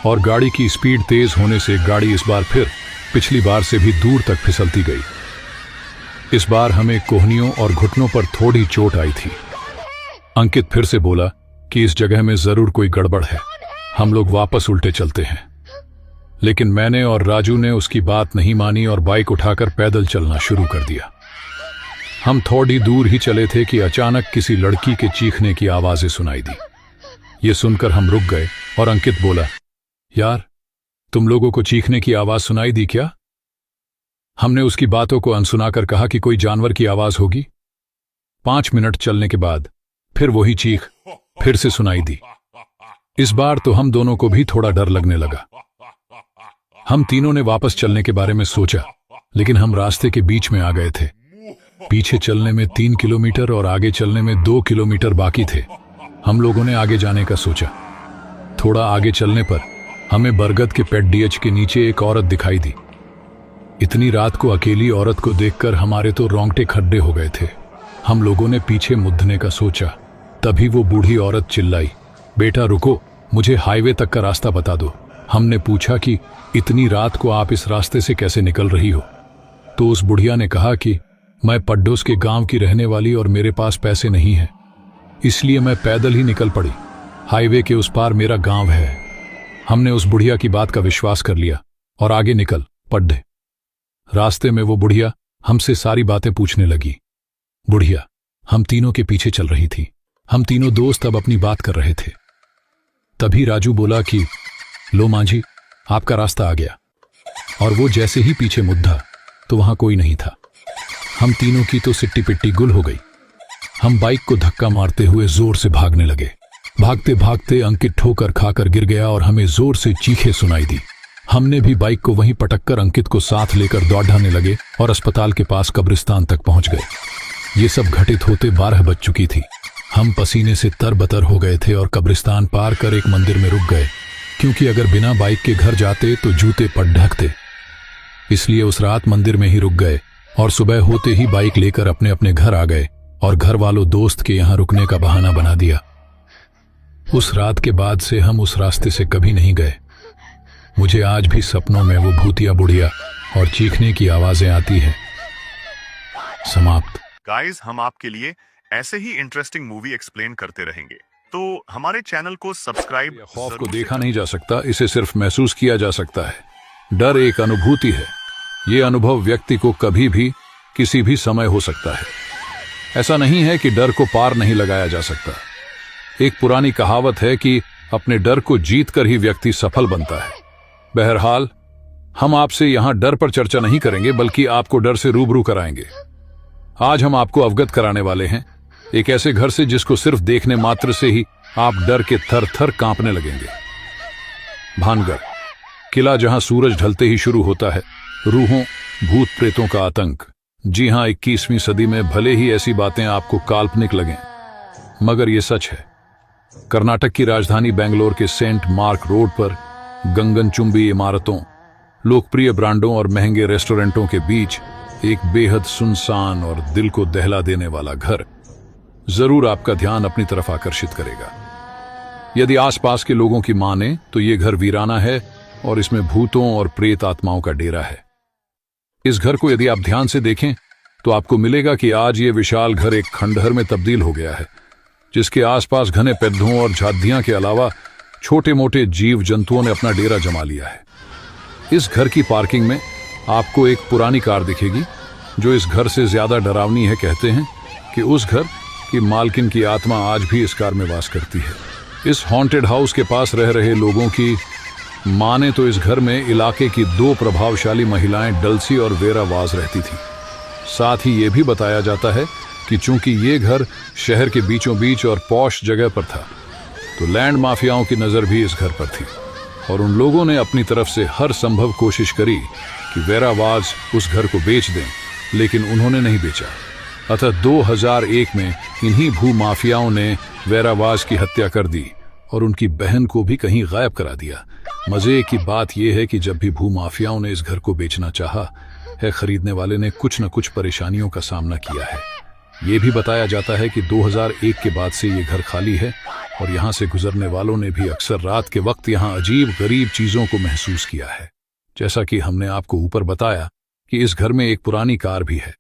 और गाड़ी की स्पीड तेज होने से गाड़ी इस बार फिर पिछली बार से भी दूर तक फिसलती गई। इस बार हमें कोहनियों और घुटनों पर थोड़ी चोट आई थी। अंकित फिर से बोला कि इस जगह में जरूर कोई गड़बड़ है, हम लोग वापस उल्टे चलते हैं। लेकिन मैंने और राजू ने उसकी बात नहीं मानी और बाइक उठाकर पैदल चलना शुरू कर दिया। हम थोड़ी दूर ही चले थे कि अचानक किसी लड़की के चीखने की आवाजें सुनाई दी। ये सुनकर हम रुक गए और अंकित बोला, यार, तुम लोगों को चीखने की आवाज सुनाई दी क्या? हमने उसकी बातों को अनसुनाकर कहा कि कोई जानवर की आवाज होगी। 5 मिनट चलने के बाद फिर वही चीख फिर से सुनाई दी। इस बार तो हम दोनों को भी थोड़ा डर लगने लगा। हम तीनों ने वापस चलने के बारे में सोचा, लेकिन हम रास्ते के बीच में आ गए थे। पीछे चलने में 3 किलोमीटर और आगे चलने में 2 किलोमीटर बाकी थे। हम लोगों ने आगे जाने का सोचा। थोड़ा आगे चलने पर हमें बरगद के पेड़ डीएच के नीचे एक औरत दिखाई दी। इतनी रात को अकेली औरत को देखकर हमारे तो रोंगटे खड्डे हो गए थे। हम लोगों ने पीछे मुड़ने का सोचा, तभी वो बूढ़ी औरत चिल्लाई, बेटा रुको, मुझे हाईवे तक का रास्ता बता दो। हमने पूछा कि इतनी रात को आप इस रास्ते से कैसे निकल रही हो? तो उस बुढ़िया ने कहा कि मैं पड्डोस के गांव की रहने वाली और मेरे पास पैसे नहीं है, इसलिए मैं पैदल ही निकल पड़ी। हाईवे के उस पार मेरा गांव है। हमने उस बुढ़िया की बात का विश्वास कर लिया और आगे निकल पड़े। रास्ते में वो बुढ़िया हमसे सारी बातें पूछने लगी। बुढ़िया हम तीनों के पीछे चल रही थी। हम तीनों दोस्त अब अपनी बात कर रहे थे। तभी राजू बोला कि लो मांझी, आपका रास्ता आ गया। और वो जैसे ही पीछे मुद्दा तो वहां कोई नहीं था। हम तीनों की तो सिट्टी पिट्टी गुल हो गई। हम बाइक को धक्का मारते हुए जोर से भागने लगे। भागते भागते अंकित ठोकर खाकर गिर गया और हमें जोर से चीखें सुनाई दी। हमने भी बाइक को वहीं पटककर अंकित को साथ लेकर दौड़ाने लगे और अस्पताल के पास कब्रिस्तान तक पहुंच गए। ये सब घटित होते 12 बज चुकी थी। हम पसीने से तरबतर हो गए थे और कब्रिस्तान पार कर एक मंदिर में रुक गए, क्योंकि अगर बिना बाइक के घर जाते तो जूते पट ढकते। इसलिए उस रात मंदिर में ही रुक गए और सुबह होते ही बाइक लेकर अपने अपने घर आ गए और घर वालों दोस्त के यहां रुकने का बहाना बना दिया। उस रात के बाद से हम उस रास्ते से कभी नहीं गए। मुझे आज भी सपनों में वो भूतिया बुढ़िया और चीखने की आवाजें आती हैं। समाप्त। गाइस, हम आपके लिए ऐसे ही इंटरेस्टिंग मूवी एक्सप्लेन करते रहेंगे, तो हमारे चैनल को सब्सक्राइब। खौफ को देखा नहीं जा सकता, इसे सिर्फ महसूस किया जा सकता है। डर एक अनुभूति है। ये अनुभव व्यक्ति को कभी भी किसी भी समय हो सकता है। ऐसा नहीं है कि डर को पार नहीं लगाया जा सकता। एक पुरानी कहावत है कि अपने डर को जीत कर ही व्यक्ति सफल बनता है। बहरहाल, हम आपसे यहां डर पर चर्चा नहीं करेंगे, बल्कि आपको डर से रूबरू कराएंगे। आज हम आपको अवगत कराने वाले हैं एक ऐसे घर से जिसको सिर्फ देखने मात्र से ही आप डर के थर थर कांपने लगेंगे। भानगढ़, किला जहां सूरज ढलते ही शुरू होता है। रूहों, भूत प्रेतों का आतंक। जी हां, 21वीं सदी में भले ही ऐसी बातें आपको काल्पनिक लगें, मगर ये सच है। कर्नाटक की राजधानी बेंगलोर के सेंट मार्क रोड पर गगनचुंबी इमारतों, लोकप्रिय ब्रांडों और महंगे रेस्टोरेंटों के बीच एक बेहद सुनसान और दिल को दहला देने वाला घर जरूर आपका ध्यान अपनी तरफ आकर्षित करेगा। यदि आसपास के लोगों की माने तो ये घर वीराना है और इसमें भूतों और प्रेत आत्माओं का डेरा है। इस घर को यदि आप ध्यान से देखें तो आपको मिलेगा कि आज ये विशाल घर एक खंडहर में तब्दील हो गया है, जिसके आसपास घने पेड़ों और झाड़ियों के अलावा छोटे मोटे जीव जंतुओं ने अपना डेरा जमा लिया है। इस घर की पार्किंग में आपको एक पुरानी कार दिखेगी, जो इस घर से ज्यादा डरावनी है। कहते हैं कि उस घर की मालकिन की आत्मा आज भी इस कार में वास करती है। इस हॉन्टेड हाउस के पास रह रहे लोगों की माने तो इस घर में इलाके की 2 प्रभावशाली महिलाएं डल्सी और वेरा वाज रहती थी। साथ ही ये भी बताया जाता है कि चूंकि ये घर शहर के बीचों बीच और पॉश जगह पर था, तो लैंड माफियाओं की नजर भी इस घर पर थी और उन लोगों ने अपनी तरफ से हर संभव कोशिश करी कि वेरा वाज उस घर को बेच दें, लेकिन उन्होंने नहीं बेचा। अतः 2001 में इन्हीं भू माफियाओं ने वेरावाज की हत्या कर दी और उनकी बहन को भी कहीं गायब करा दिया। मजे की बात यह है कि जब भी भू माफियाओं ने इस घर को बेचना चाहा है, खरीदने वाले ने कुछ न कुछ परेशानियों का सामना किया है। ये भी बताया जाता है कि 2001 के बाद से ये घर खाली है और यहाँ से गुजरने वालों ने भी अक्सर रात के वक्त यहाँ अजीब गरीब चीजों को महसूस किया है। जैसा कि हमने आपको ऊपर बताया कि इस घर में एक पुरानी कार भी है।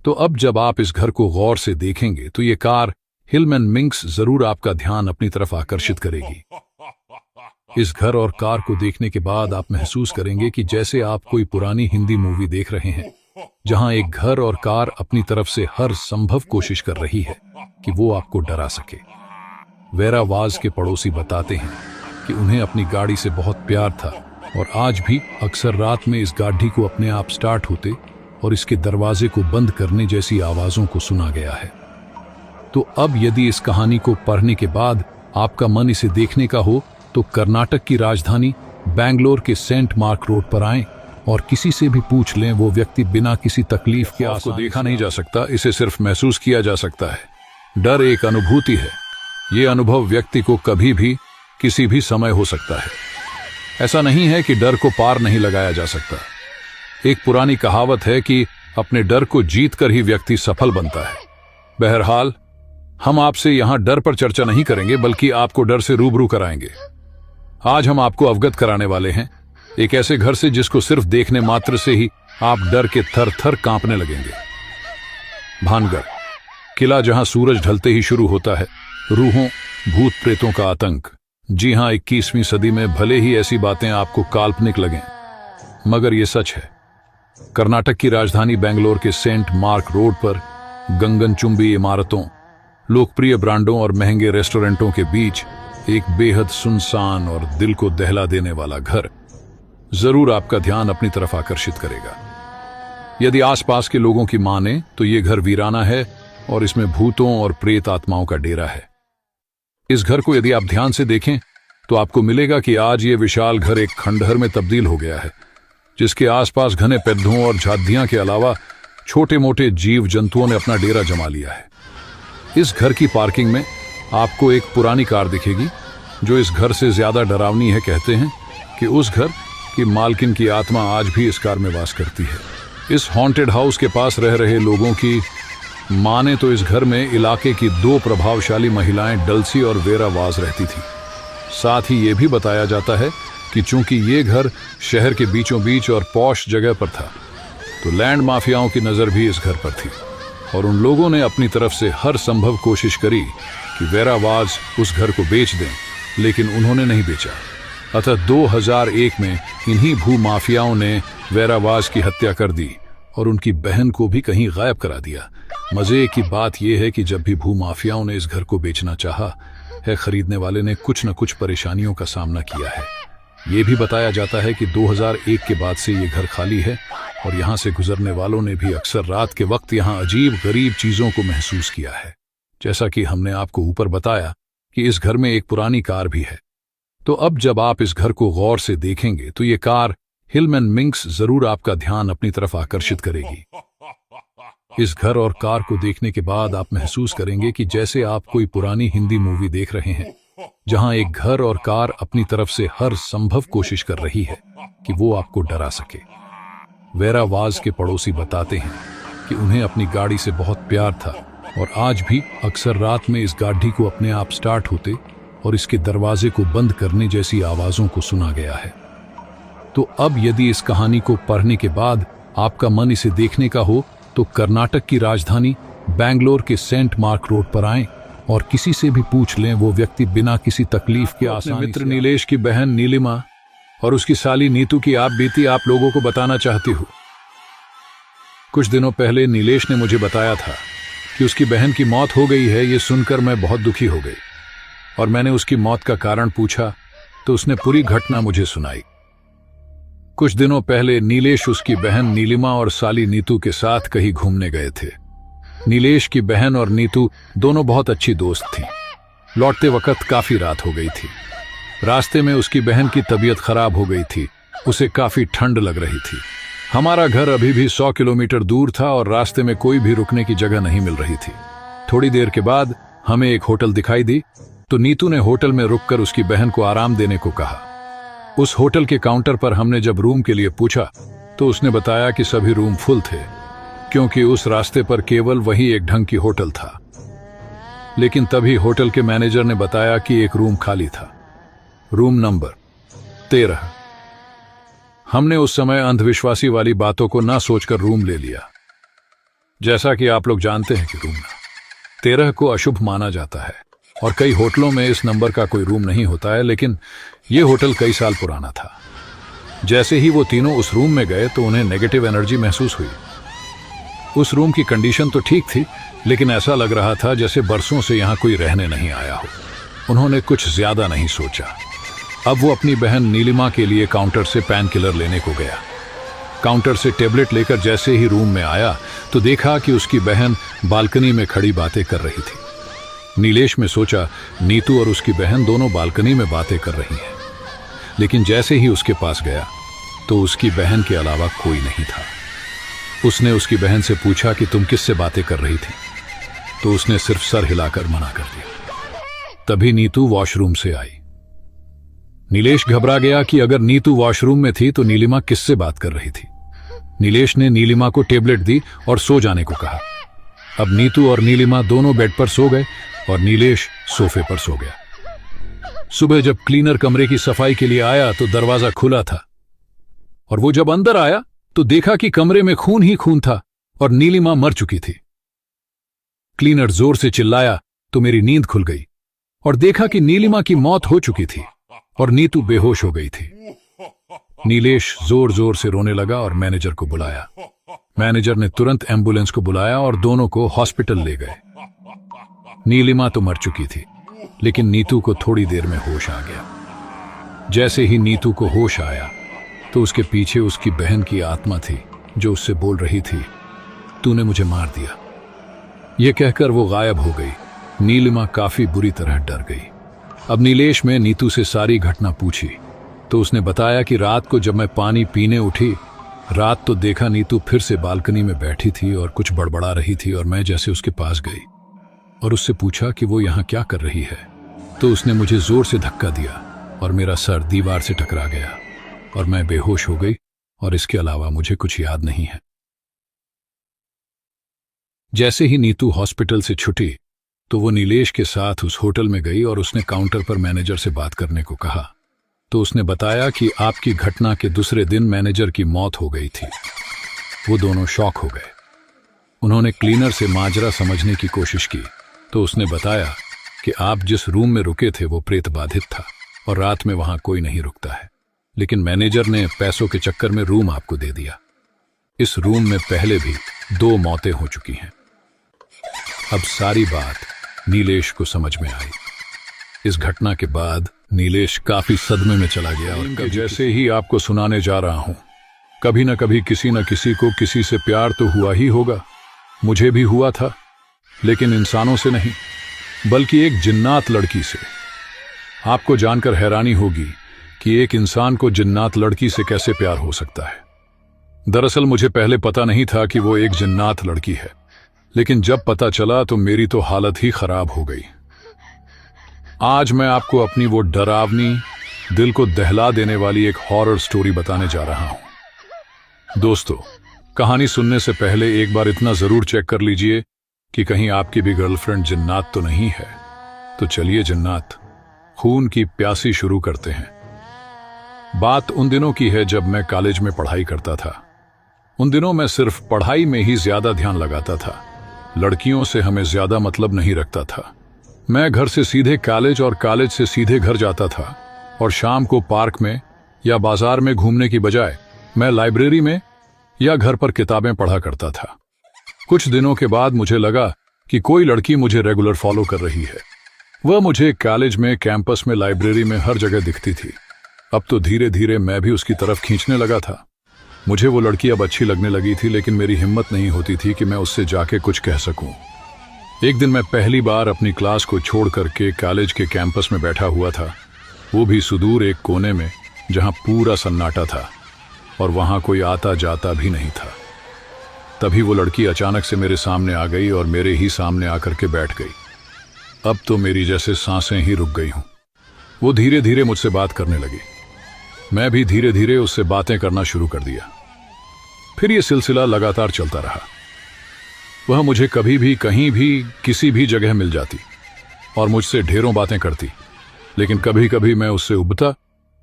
तो अब जब आप इस घर को गौर से देखेंगे तो ये कार हिलमैन मिंक्स जरूर आपका ध्यान अपनी तरफ आकर्षित करेगी। इस घर और कार को देखने के बाद आप महसूस करेंगे कि जैसे आप कोई पुरानी हिंदी मूवी देख रहे हैं, जहां एक घर और कार अपनी तरफ से हर संभव कोशिश कर रही है कि वो आपको डरा सके। वेरावाज के पड़ोसी बताते हैं कि उन्हें अपनी गाड़ी से बहुत प्यार था और आज भी अक्सर रात में इस गाड़ी को अपने आप स्टार्ट होते और इसके दरवाजे को बंद करने जैसी आवाजों को सुना गया है। तो अब यदि इस कहानी को पढ़ने के बाद आपका मन इसे देखने का हो तो कर्नाटक की राजधानी बेंगलोर के सेंट मार्क रोड पर आएं और किसी से भी पूछ लें। वो व्यक्ति बिना किसी तकलीफ के आपको देखा नहीं जा सकता, इसे सिर्फ महसूस किया जा सकता है। डर एक अनुभूति है। ये अनुभव व्यक्ति को कभी भी किसी भी समय हो सकता है। ऐसा नहीं है कि डर को पार नहीं लगाया जा सकता। एक पुरानी कहावत है कि अपने डर को जीतकर ही व्यक्ति सफल बनता है। बहरहाल हम आपसे यहां डर पर चर्चा नहीं करेंगे, बल्कि आपको डर से रूबरू कराएंगे। आज हम आपको अवगत कराने वाले हैं एक ऐसे घर से जिसको सिर्फ देखने मात्र से ही आप डर के थर थर कांपने लगेंगे। भानगढ़, किला जहां सूरज ढलते ही शुरू होता है। रूहों, भूत प्रेतों का आतंक। जी हां, 21वीं सदी में भले ही ऐसी बातें आपको काल्पनिक लगें, मगर ये सच है। कर्नाटक की राजधानी बेंगलोर के सेंट मार्क रोड पर गगनचुंबी इमारतों, लोकप्रिय ब्रांडों और महंगे रेस्टोरेंटों के बीच एक बेहद सुनसान और दिल को दहला देने वाला घर जरूर आपका ध्यान अपनी तरफ आकर्षित करेगा। यदि आसपास के लोगों की माने तो ये घर वीराना है और इसमें भूतों और प्रेत आत्माओं का डेरा है। इस घर को यदि आप ध्यान से देखें तो आपको मिलेगा कि आज ये विशाल घर एक खंडहर में तब्दील हो गया है, जिसके आसपास घने पेड़ों और झाड़ियों के अलावा छोटे मोटे जीव जंतुओं ने अपना डेरा जमा लिया है। इस घर की पार्किंग में आपको एक पुरानी कार दिखेगी, जो इस घर से ज्यादा डरावनी है। कहते हैं कि उस घर की मालकिन की आत्मा आज भी इस कार में वास करती है। इस हॉन्टेड हाउस के पास रह रहे लोगों की माने तो इस घर में इलाके की 2 प्रभावशाली महिलाएं डल्सी और वेरा वाज रहती थी। साथ ही ये भी बताया जाता है कि चूंकि ये घर शहर के बीचों बीच और पॉश जगह पर था, तो लैंड माफियाओं की नजर भी इस घर पर थी और उन लोगों ने अपनी तरफ से हर संभव कोशिश करी कि वेरावाज उस घर को बेच दें, लेकिन उन्होंने नहीं बेचा। अतः 2001 में इन्हीं भू माफियाओं ने वेरावाज की हत्या कर दी और उनकी बहन को भी कहीं गायब करा दिया। मजे की बात यह है कि जब भी भू माफियाओं ने इस घर को बेचना चाहा है, खरीदने वाले ने कुछ न कुछ परेशानियों का सामना किया है। ये भी बताया जाता है कि 2001 के बाद से ये घर खाली है और यहाँ से गुजरने वालों ने भी अक्सर रात के वक्त यहाँ अजीब गरीब चीजों को महसूस किया है। जैसा कि हमने आपको ऊपर बताया कि इस घर में एक पुरानी कार भी है। तो अब जब आप इस घर को गौर से देखेंगे तो ये कार हिलमैन मिंक्स जरूर आपका ध्यान अपनी तरफ आकर्षित करेगी। इस घर और कार को देखने के बाद आप महसूस करेंगे कि जैसे आप कोई पुरानी हिंदी मूवी देख रहे हैं, जहां एक घर और कार अपनी तरफ से हर संभव कोशिश कर रही है कि वो आपको डरा सके। वेरा वाज के पड़ोसी बताते हैं कि उन्हें अपनी गाड़ी से बहुत प्यार था और आज भी अक्सर रात में इस गाड़ी को अपने आप स्टार्ट होते और इसके दरवाजे को बंद करने जैसी आवाजों को सुना गया है। तो अब यदि इस कहानी को पढ़ने के बाद आपका मन इसे देखने का हो तो कर्नाटक की राजधानी बैंगलोर के सेंट मार्क रोड पर आएं और किसी से भी पूछ लें, वो व्यक्ति बिना किसी तकलीफ के आसानी मित्र नीलेश की बहन नीलिमा और उसकी साली नीतू की आप बीती आप लोगों को बताना चाहती हूँ। कुछ दिनों पहले नीलेश ने मुझे बताया था कि उसकी बहन की मौत हो गई है। ये सुनकर मैं बहुत दुखी हो गई और मैंने उसकी मौत का कारण पूछा तो उसने पूरी घटना मुझे सुनाई। कुछ दिनों पहले नीलेश उसकी बहन नीलिमा और साली नीतू के साथ कहीं घूमने गए थे। नीलेश की बहन और नीतू दोनों बहुत अच्छी दोस्त थीं। लौटते वक्त काफी रात हो गई थी। रास्ते में उसकी बहन की तबीयत खराब हो गई थी, उसे काफी ठंड लग रही थी। हमारा घर अभी भी 100 किलोमीटर दूर था और रास्ते में कोई भी रुकने की जगह नहीं मिल रही थी। थोड़ी देर के बाद हमें एक होटल दिखाई दी तो नीतू ने होटल में रुककर उसकी बहन को आराम देने को कहा। उस होटल के काउंटर पर हमने जब रूम के लिए पूछा तो उसने बताया कि सभी रूम फुल थे, क्योंकि उस रास्ते पर केवल वही एक ढंग की होटल था। लेकिन तभी होटल के मैनेजर ने बताया कि एक रूम खाली था, रूम नंबर 13। हमने उस समय अंधविश्वासी वाली बातों को ना सोचकर रूम ले लिया। जैसा कि आप लोग जानते हैं कि रूम 13 को अशुभ माना जाता है और कई होटलों में इस नंबर का कोई रूम नहीं होता है, लेकिन यह होटल कई साल पुराना था। जैसे ही वो तीनों उस रूम में गए तो उन्हें नेगेटिव एनर्जी महसूस हुई। उस रूम की कंडीशन तो ठीक थी, लेकिन ऐसा लग रहा था जैसे बरसों से यहां कोई रहने नहीं आया हो। उन्होंने कुछ ज्यादा नहीं सोचा। अब वो अपनी बहन नीलिमा के लिए काउंटर से पेन किलर लेने को गया। काउंटर से टेबलेट लेकर जैसे ही रूम में आया तो देखा कि उसकी बहन बालकनी में खड़ी बातें कर रही थी। नीलेश में सोचा नीतू और उसकी बहन दोनों बालकनी में बातें कर रही हैं, लेकिन जैसे ही उसके पास गया तो उसकी बहन के अलावा कोई नहीं था। उसने उसकी बहन से पूछा कि तुम किससे बातें कर रही थी, तो उसने सिर्फ सर हिलाकर मना कर दिया। तभी नीतू वॉशरूम से आई। नीलेश घबरा गया कि अगर नीतू वॉशरूम में थी तो नीलिमा किससे बात कर रही थी। नीलेश ने नीलिमा को टेबलेट दी और सो जाने को कहा। अब नीतू और नीलिमा दोनों बेड पर सो गए और नीलेश सोफे पर सो गया। सुबह जब क्लीनर कमरे की सफाई के लिए आया तो दरवाजा खुला था और वो जब अंदर आया तो देखा कि कमरे में खून ही खून था और नीलिमा मर चुकी थी। क्लीनर जोर से चिल्लाया तो मेरी नींद खुल गई और देखा कि नीलिमा की मौत हो चुकी थी और नीतू बेहोश हो गई थी। नीलेश जोर जोर से रोने लगा और मैनेजर को बुलाया। मैनेजर ने तुरंत एम्बुलेंस को बुलाया और दोनों को हॉस्पिटल ले गए। नीलिमा तो मर चुकी थी, लेकिन नीतू को थोड़ी देर में होश आ गया। जैसे ही नीतू को होश आया तो उसके पीछे उसकी बहन की आत्मा थी जो उससे बोल रही थी, तूने मुझे मार दिया। यह कहकर वो गायब हो गई। नीलिमा काफी बुरी तरह डर गई। अब नीलेश में नीतू से सारी घटना पूछी तो उसने बताया कि रात को जब मैं पानी पीने उठी, रात तो देखा नीतू फिर से बालकनी में बैठी थी और कुछ बड़बड़ा रही थी और मैं जैसे उसके पास गई और उससे पूछा कि वो यहाँ क्या कर रही है, तो उसने मुझे जोर से धक्का दिया और मेरा सर दीवार से टकरा गया और मैं बेहोश हो गई और इसके अलावा मुझे कुछ याद नहीं है। जैसे ही नीतू हॉस्पिटल से छुटी तो वो नीलेश के साथ उस होटल में गई और उसने काउंटर पर मैनेजर से बात करने को कहा। तो उसने बताया कि आपकी घटना के दूसरे दिन मैनेजर की मौत हो गई थी। वो दोनों शॉक हो गए। उन्होंने क्लीनर से माजरा समझने की कोशिश की तो उसने बताया कि आप जिस रूम में रुके थे वो प्रेत बाधित था और रात में वहां कोई नहीं रुकता है, लेकिन मैनेजर ने पैसों के चक्कर में रूम आपको दे दिया। इस रूम में पहले भी 2 मौतें हो चुकी हैं। अब सारी बात नीलेश को समझ में आई। इस घटना के बाद नीलेश काफी सदमे में चला गया और जैसे ही आपको सुनाने जा रहा हूं, कभी न कभी किसी न किसी को किसी से प्यार तो हुआ ही होगा। मुझे भी हुआ था। लेकिन इंसानों से नहीं, बल्कि एक जिन्नात लड़की से। आपको जानकर हैरानी होगी कि एक इंसान को जिन्नात लड़की से कैसे प्यार हो सकता है। दरअसल मुझे पहले पता नहीं था कि वो एक जिन्नात लड़की है, लेकिन जब पता चला तो मेरी तो हालत ही खराब हो गई। आज मैं आपको अपनी वो डरावनी, दिल को दहला देने वाली एक हॉरर स्टोरी बताने जा रहा हूं। दोस्तों, कहानी सुनने से पहले एक बार इतना जरूर चेक कर लीजिए कि कहीं आपकी भी गर्लफ्रेंड जिन्नात तो नहीं है। तो चलिए जिन्नात, खून की प्यासी शुरू करते हैं। बात उन दिनों की है जब मैं कॉलेज में पढ़ाई करता था। उन दिनों मैं सिर्फ पढ़ाई में ही ज्यादा ध्यान लगाता था, लड़कियों से हमें ज्यादा मतलब नहीं रखता था। मैं घर से सीधे कॉलेज और कॉलेज से सीधे घर जाता था, और शाम को पार्क में या बाजार में घूमने की बजाय मैं लाइब्रेरी में या घर पर किताबें पढ़ा करता था। कुछ दिनों के बाद मुझे लगा कि कोई लड़की मुझे रेगुलर फॉलो कर रही है। वह मुझे कॉलेज में, कैंपस में, लाइब्रेरी में हर जगह दिखती थी। अब तो धीरे धीरे मैं भी उसकी तरफ खींचने लगा था। मुझे वो लड़की अब अच्छी लगने लगी थी, लेकिन मेरी हिम्मत नहीं होती थी कि मैं उससे जाके कुछ कह सकूं। एक दिन मैं पहली बार अपनी क्लास को छोड़ करके कॉलेज के कैंपस में बैठा हुआ था, वो भी सुदूर एक कोने में जहां पूरा सन्नाटा था और वहां कोई आता जाता भी नहीं था। तभी वो लड़की अचानक से मेरे सामने आ गई और मेरे ही सामने आकर के बैठ गई। अब तो मेरी जैसे सांसें ही रुक गई हूं। वो धीरे धीरे मुझसे बात करने लगी। मैं भी धीरे धीरे उससे बातें करना शुरू कर दिया। फिर ये सिलसिला लगातार चलता रहा। वह मुझे कभी भी, कहीं भी, किसी भी जगह मिल जाती और मुझसे ढेरों बातें करती, लेकिन कभी कभी मैं उससे उबता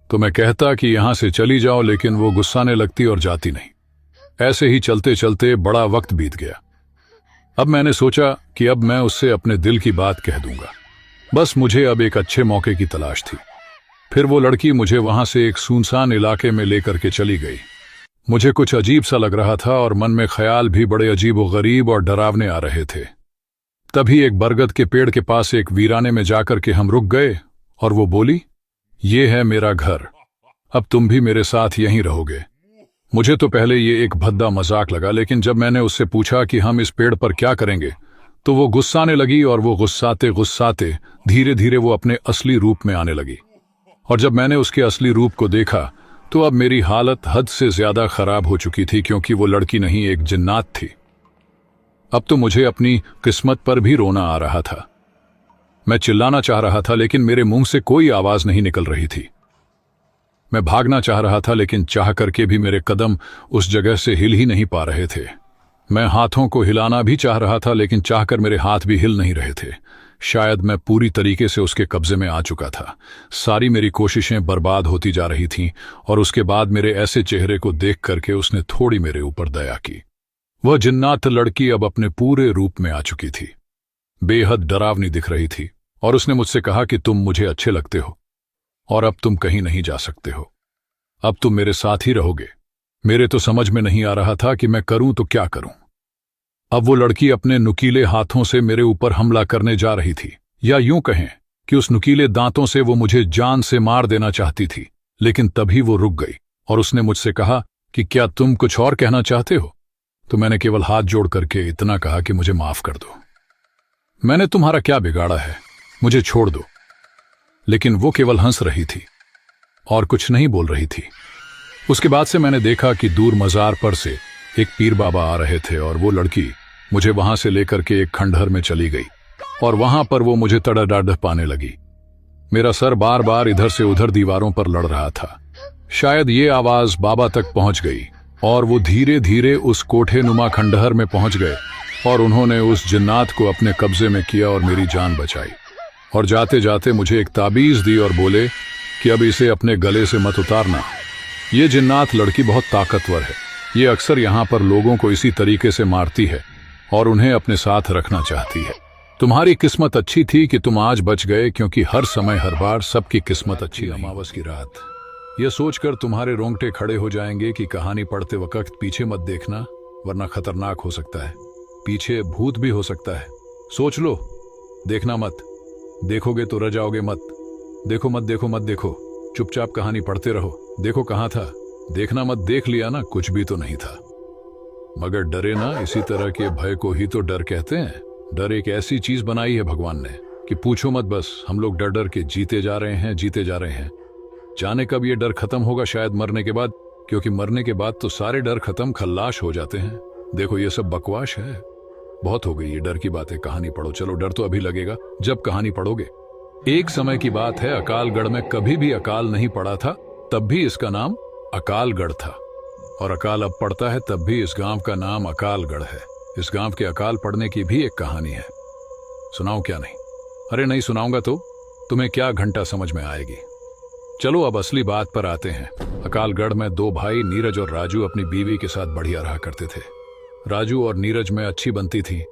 तो मैं कहता कि यहां से चली जाओ, लेकिन वो गुस्साने लगती और जाती नहीं। ऐसे ही चलते चलते बड़ा वक्त बीत गया। अब मैंने सोचा कि अब मैं उससे अपने दिल की बात कह दूंगा। बस मुझे अब एक अच्छे मौके की तलाश थी। फिर वो लड़की मुझे वहां से एक सुनसान इलाके में लेकर के चली गई। मुझे कुछ अजीब सा लग रहा था और मन में ख्याल भी बड़े अजीब व गरीब और डरावने आ रहे थे। तभी एक बरगद के पेड़ के पास एक वीराने में जाकर के हम रुक गए और वो बोली, ये है मेरा घर, अब तुम भी मेरे साथ यहीं रहोगे। मुझे तो पहले ये एक भद्दा मजाक लगा, लेकिन जब मैंने उससे पूछा कि हम इस पेड़ पर क्या करेंगे तो वो गुस्साने लगी और वो गुस्साते गुस्साते धीरे धीरे वो अपने असली रूप में आने लगी। और जब मैंने उसके असली रूप को देखा तो अब मेरी हालत हद से ज्यादा खराब हो चुकी थी, क्योंकि वो लड़की नहीं, एक जिन्नात थी। अब तो मुझे अपनी किस्मत पर भी रोना आ रहा था। मैं चिल्लाना चाह रहा था, लेकिन मेरे मुंह से कोई आवाज नहीं निकल रही थी। मैं भागना चाह रहा था, लेकिन चाह करके भी मेरे कदम उस जगह से हिल ही नहीं पा रहे थे। मैं हाथों को हिलाना भी चाह रहा था, लेकिन चाहकर मेरे हाथ भी हिल नहीं रहे थे। शायद मैं पूरी तरीके से उसके कब्जे में आ चुका था। सारी मेरी कोशिशें बर्बाद होती जा रही थीं, और उसके बाद मेरे ऐसे चेहरे को देख करके उसने थोड़ी मेरे ऊपर दया की। वह जिन्नात लड़की अब अपने पूरे रूप में आ चुकी थी, बेहद डरावनी दिख रही थी, और उसने मुझसे कहा कि तुम मुझे अच्छे लगते हो और अब तुम कहीं नहीं जा सकते हो, अब तुम मेरे साथ ही रहोगे। मेरे तो समझ में नहीं आ रहा था कि मैं करूं तो क्या करूं। अब वो लड़की अपने नुकीले हाथों से मेरे ऊपर हमला करने जा रही थी, या यूं कहें कि उस नुकीले दांतों से वो मुझे जान से मार देना चाहती थी। लेकिन तभी वो रुक गई और उसने मुझसे कहा कि क्या तुम कुछ और कहना चाहते हो? तो मैंने केवल हाथ जोड़ करके इतना कहा कि मुझे माफ कर दो, मैंने तुम्हारा क्या बिगाड़ा है, मुझे छोड़ दो। लेकिन वो केवल हंस रही थी और कुछ नहीं बोल रही थी। उसके बाद से मैंने देखा कि दूर मजार पर से एक पीर बाबा आ रहे थे, और वो लड़की मुझे वहां से लेकर के एक खंडहर में चली गई, और वहां पर वो मुझे तड़ाडढ़ पाने लगी। मेरा सर बार बार इधर से उधर दीवारों पर लड़ रहा था। शायद ये आवाज बाबा तक पहुंच गई, और वो धीरे धीरे उस कोठे नुमा खंडहर में पहुंच गए, और उन्होंने उस जिन्नात को अपने कब्जे में किया और मेरी जान बचाई। और जाते जाते मुझे एक ताबीज दी और बोले कि अब इसे अपने गले से मत उतारना। ये जिन्नात लड़की बहुत ताकतवर है, ये अक्सर यहाँ पर लोगों को इसी तरीके से मारती है और उन्हें अपने साथ रखना चाहती है। तुम्हारी किस्मत अच्छी थी कि तुम आज बच गए, क्योंकि हर समय हर बार सबकी किस्मत अच्छी। अमावस की रात, यह सोचकर तुम्हारे रोंगटे खड़े हो जाएंगे कि कहानी पढ़ते वक्त पीछे मत देखना, वरना खतरनाक हो सकता है। पीछे भूत भी हो सकता है, सोच लो, देखना मत। देखोगे तो रह जाओगे मत। देखो मत देखो मत देखो, चुपचाप कहानी पढ़ते रहो। देखो कहाँ था, देखना मत। देख लिया ना, कुछ भी तो नहीं था। मगर डरे ना, इसी तरह के भय को ही तो डर कहते हैं। डर एक ऐसी चीज बनाई है भगवान ने कि पूछो मत, बस हम लोग डर डर के जीते जा रहे हैं, जीते जा रहे हैं। जाने कब ये डर खत्म होगा, शायद मरने के बाद, क्योंकि मरने के बाद तो सारे डर खत्म, खल्लाश हो जाते हैं। देखो ये सब बकवास है, बहुत हो गई ये डर की बातें। कहानी पढ़ो। चलो, डर तो अभी लगेगा जब कहानी पढ़ोगे। एक समय की बात है, अकालगढ़ में कभी भी अकाल नहीं पड़ा था, तब भी इसका नाम अकालगढ़ था। और अकाल अब पड़ता है तब भी इस गांव का नाम अकालगढ़ है। इस गांव के अकाल पड़ने की भी एक कहानी है। सुनाऊं क्या? नहीं, अरे नहीं सुनाऊंगा तो तुम्हें क्या घंटा समझ में आएगी। चलो अब असली बात पर आते हैं। अकालगढ़ में दो भाई नीरज और राजू अपनी बीवी के साथ बढ़िया रहा करते थे। राजू और नीरज में अच्छी बनती थी।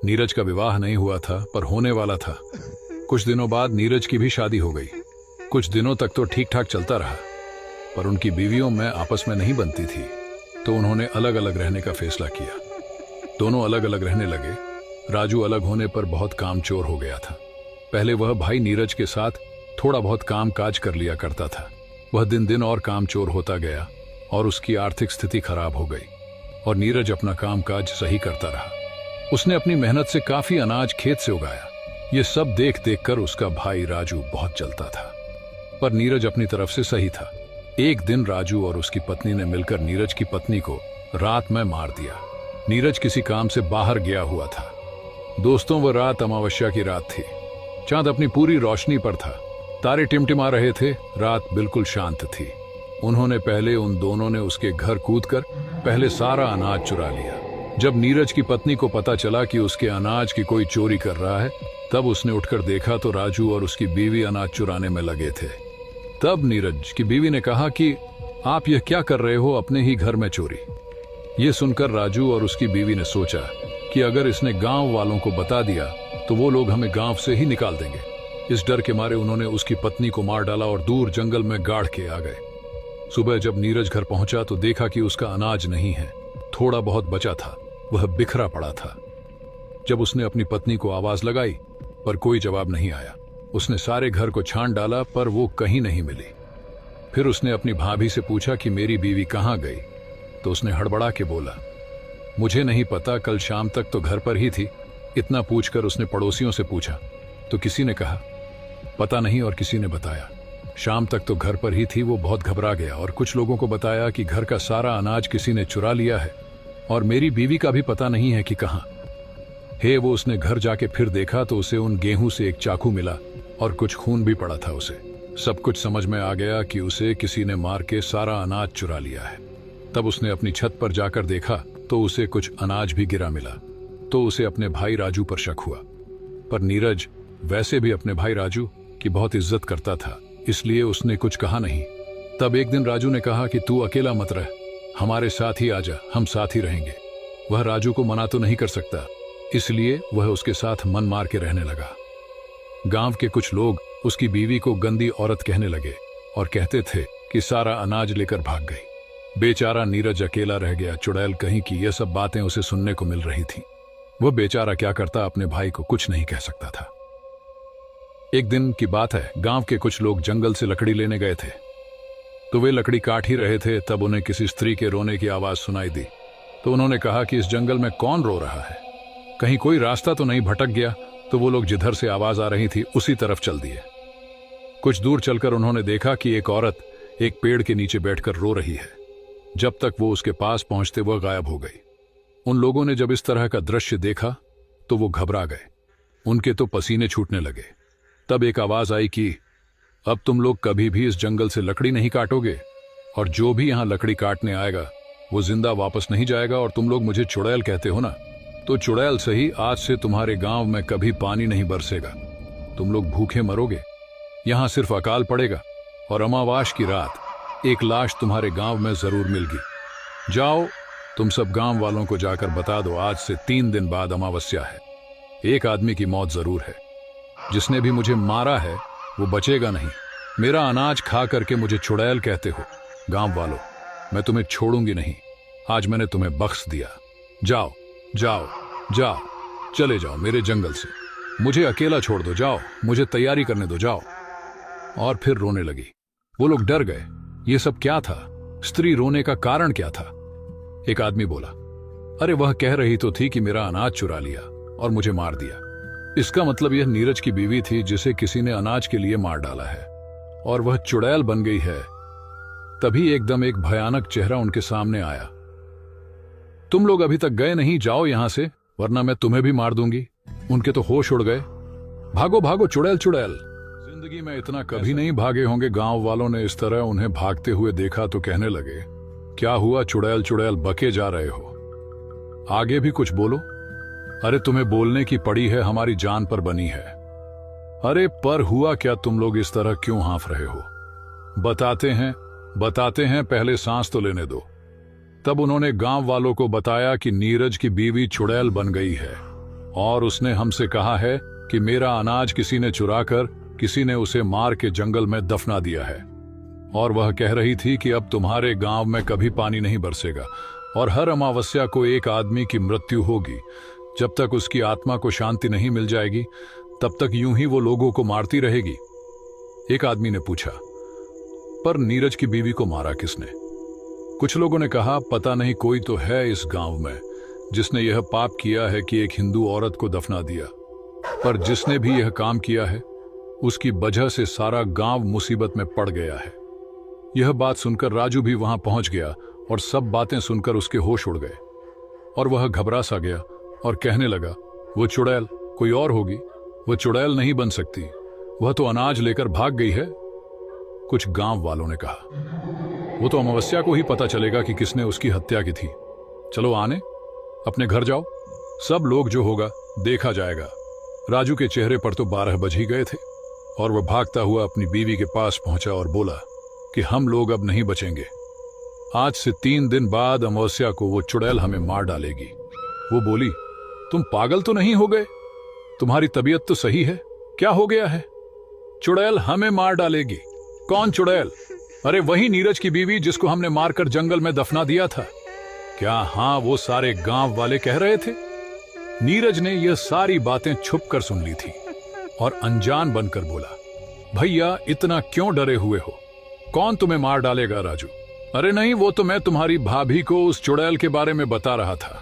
नीरज का विवाह नहीं हुआ था पर होने वाला था। कुछ दिनों बाद नीरज की भी शादी हो गई। कुछ दिनों तक तो ठीक ठाक चलता रहा, पर उनकी बीवियों में आपस में नहीं बनती थी, तो उन्होंने अलग अलग रहने का फैसला किया। दोनों अलग अलग रहने लगे। राजू अलग होने पर बहुत कामचोर हो गया था। पहले वह भाई नीरज के साथ थोड़ा बहुत काम काज कर लिया करता था। वह दिन दिन और कामचोर होता गया और उसकी आर्थिक स्थिति खराब हो गई और नीरज अपना काम काज सही करता रहा। उसने अपनी मेहनत से काफी अनाज खेत से उगाया। ये सब देख देख कर उसका भाई राजू बहुत जलता था, पर नीरज अपनी तरफ से सही था। एक दिन राजू और उसकी पत्नी ने मिलकर नीरज की पत्नी को रात में मार दिया। नीरज किसी काम से बाहर गया हुआ था। दोस्तों, वह रात अमावस्या की रात थी। चांद अपनी पूरी रोशनी पर था। तारे टिमटिमा रहे थे। रात बिल्कुल शांत थी। उन दोनों ने उसके घर कूदकर पहले सारा अनाज चुरा लिया। जब नीरज की पत्नी को पता चला कि उसके अनाज की कोई चोरी कर रहा है, तब उसने उठकर देखा तो राजू और उसकी बीवी अनाज चुराने में लगे थे। तब नीरज की बीवी ने कहा कि आप यह क्या कर रहे हो, अपने ही घर में चोरी। ये सुनकर राजू और उसकी बीवी ने सोचा कि अगर इसने गांव वालों को बता दिया तो वो लोग हमें गांव से ही निकाल देंगे। इस डर के मारे उन्होंने उसकी पत्नी को मार डाला और दूर जंगल में गाड़ के आ गए। सुबह जब नीरज घर पहुंचा तो देखा कि उसका अनाज नहीं है। थोड़ा बहुत बचा था, वह बिखरा पड़ा था। जब उसने अपनी पत्नी को आवाज लगाई पर कोई जवाब नहीं आया। उसने सारे घर को छान डाला पर वो कहीं नहीं मिली। फिर उसने अपनी भाभी से पूछा कि मेरी बीवी कहाँ गई, तो उसने हड़बड़ा के बोला, मुझे नहीं पता, कल शाम तक तो घर पर ही थी। इतना पूछकर उसने पड़ोसियों से पूछा तो किसी ने कहा पता नहीं और किसी ने बताया शाम तक तो घर पर ही थी। वो बहुत घबरा गया और कुछ लोगों को बताया कि घर का सारा अनाज किसी ने चुरा लिया है और मेरी बीवी का भी पता नहीं है कि कहाँ है। वो उसने घर जाके फिर देखा तो उसे उन गेहूं से एक चाकू मिला और कुछ खून भी पड़ा था। उसे सब कुछ समझ में आ गया कि उसे किसी ने मार के सारा अनाज चुरा लिया है। तब उसने अपनी छत पर जाकर देखा तो उसे कुछ अनाज भी गिरा मिला, तो उसे अपने भाई राजू पर शक हुआ। पर नीरज वैसे भी अपने भाई राजू की बहुत इज्जत करता था, इसलिए उसने कुछ कहा नहीं। तब एक दिन राजू ने कहा कि तू अकेला मत रह, हमारे साथ ही आजा, हम साथ ही रहेंगे। वह राजू को मना तो नहीं कर सकता, इसलिए वह उसके साथ मन मार के रहने लगा। गांव के कुछ लोग उसकी बीवी को गंदी औरत कहने लगे और कहते थे कि सारा अनाज लेकर भाग गई। बेचारा नीरज अकेला रह गया, चुड़ैल कहीं की। यह सब बातें उसे सुनने को मिल रही थी। वह बेचारा क्या करता, अपने भाई को कुछ नहीं कह सकता था। एक दिन की बात है, गांव के कुछ लोग जंगल से लकड़ी लेने गए थे, तो वे लकड़ी काट ही रहे थे। तब उन्हें किसी स्त्री के रोने की आवाज सुनाई दी, तो उन्होंने कहा कि इस जंगल में कौन रो रहा है, कहीं कोई रास्ता तो नहीं भटक गया। तो वो लोग जिधर से आवाज आ रही थी उसी तरफ चल दिए। कुछ दूर चलकर उन्होंने देखा कि एक औरत एक पेड़ के नीचे बैठकर रो रही है। जब तक वो उसके पास पहुंचते वह गायब हो गई। उन लोगों ने जब इस तरह का दृश्य देखा तो वो घबरा गए, उनके तो पसीने छूटने लगे। तब एक आवाज आई कि अब तुम लोग कभी भी इस जंगल से लकड़ी नहीं काटोगे, और जो भी यहां लकड़ी काटने आएगा वो जिंदा वापस नहीं जाएगा। और तुम लोग मुझे चुड़ैल कहते हो ना, तो चुड़ैल सही, आज से तुम्हारे गांव में कभी पानी नहीं बरसेगा। तुम लोग भूखे मरोगे, यहां सिर्फ अकाल पड़ेगा और अमावास की रात एक लाश तुम्हारे गांव में जरूर मिलेगी। जाओ, तुम सब गांव वालों को जाकर बता दो, आज से 3 दिन बाद अमावस्या है। एक आदमी की मौत जरूर है, जिसने भी मुझे मारा है वो बचेगा नहीं। मेरा अनाज खा करके मुझे चुड़ैल कहते हो। गांव वालों, मैं तुम्हें छोड़ूंगी नहीं। आज मैंने तुम्हें बख्श दिया। जाओ जाओ जाओ, चले जाओ मेरे जंगल से, मुझे अकेला छोड़ दो। जाओ, मुझे तैयारी करने दो, जाओ। और फिर रोने लगी। वो लोग डर गए, ये सब क्या था, स्त्री रोने का कारण क्या था। एक आदमी बोला, अरे वह कह रही तो थी कि मेरा अनाज चुरा लिया, और मुझे मार दिया। इसका मतलब यह नीरज की बीवी थी जिसे किसी ने अनाज के लिए मार डाला है और वह चुड़ैल बन गई है। तभी एकदम एक भयानक चेहरा उनके सामने आया। तुम लोग अभी तक गए नहीं, जाओ यहां से वरना मैं तुम्हें भी मार दूंगी। उनके तो होश उड़ गए। भागो भागो चुड़ैल चुड़ैल। जिंदगी में इतना कभी नहीं भागे होंगे। गांव वालों ने इस तरह उन्हें भागते हुए देखा तो कहने लगे, क्या हुआ चुड़ैल चुड़ैल बके जा रहे हो, आगे भी कुछ बोलो। अरे तुम्हें बोलने की पड़ी है, हमारी जान पर बनी है। अरे पर हुआ क्या, तुम लोग इस तरह क्यों हाँफ रहे हो? बताते हैं, पहले सांस तो लेने दो। तब उन्होंने गांव वालों को बताया कि नीरज की बीवी चुड़ैल बन गई है और उसने हमसे कहा है कि मेरा अनाज किसी ने चुराकर किसी ने उसे मार के जंगल में दफना दिया है। और वह कह रही थी कि अब तुम्हारे गांव में कभी पानी नहीं बरसेगा और हर अमावस्या को एक आदमी की मृत्यु होगी। जब तक उसकी आत्मा को शांति नहीं मिल जाएगी तब तक यूं ही वो लोगों को मारती रहेगी। एक आदमी ने पूछा, पर नीरज की बीवी को मारा किसने? कुछ लोगों ने कहा, पता नहीं, कोई तो है इस गांव में जिसने यह पाप किया है कि एक हिंदू औरत को दफना दिया। पर जिसने भी यह काम किया है उसकी वजह से सारा गांव मुसीबत में पड़ गया है। यह बात सुनकर राजू भी वहां पहुंच गया और सब बातें सुनकर उसके होश उड़ गए और वह घबरा सा गया और कहने लगा, वो चुड़ैल कोई और होगी, वह चुड़ैल नहीं बन सकती, वह तो अनाज लेकर भाग गई है। कुछ गांव वालों ने कहा, वो तो अमावस्या को ही पता चलेगा कि किसने उसकी हत्या की थी। चलो आने, अपने घर जाओ, सब लोग जो होगा देखा जाएगा। राजू के चेहरे पर तो 12 बज ही गए थे और वह भागता हुआ अपनी बीवी के पास पहुंचा और बोला कि हम लोग अब नहीं बचेंगे। आज से 3 दिन बाद अमावस्या को वो चुड़ैल हमें मार डालेगी। वो बोली, तुम पागल तो नहीं हो गए? तुम्हारी तबीयत तो सही है, क्या हो गया है? चुड़ैल हमें मार डालेगी? कौन चुड़ैल? अरे वही नीरज की बीवी जिसको हमने मारकर जंगल में दफना दिया था। क्या हाँ, वो सारे गांव वाले कह रहे थे। नीरज ने यह सारी बातें छुप कर सुन ली थी और अनजान बनकर बोला, भैया इतना क्यों डरे हुए हो? कौन तुम्हें मार डालेगा राजू? अरे नहीं, वो तो मैं तुम्हारी भाभी को उस चुड़ैल के बारे में बता रहा था।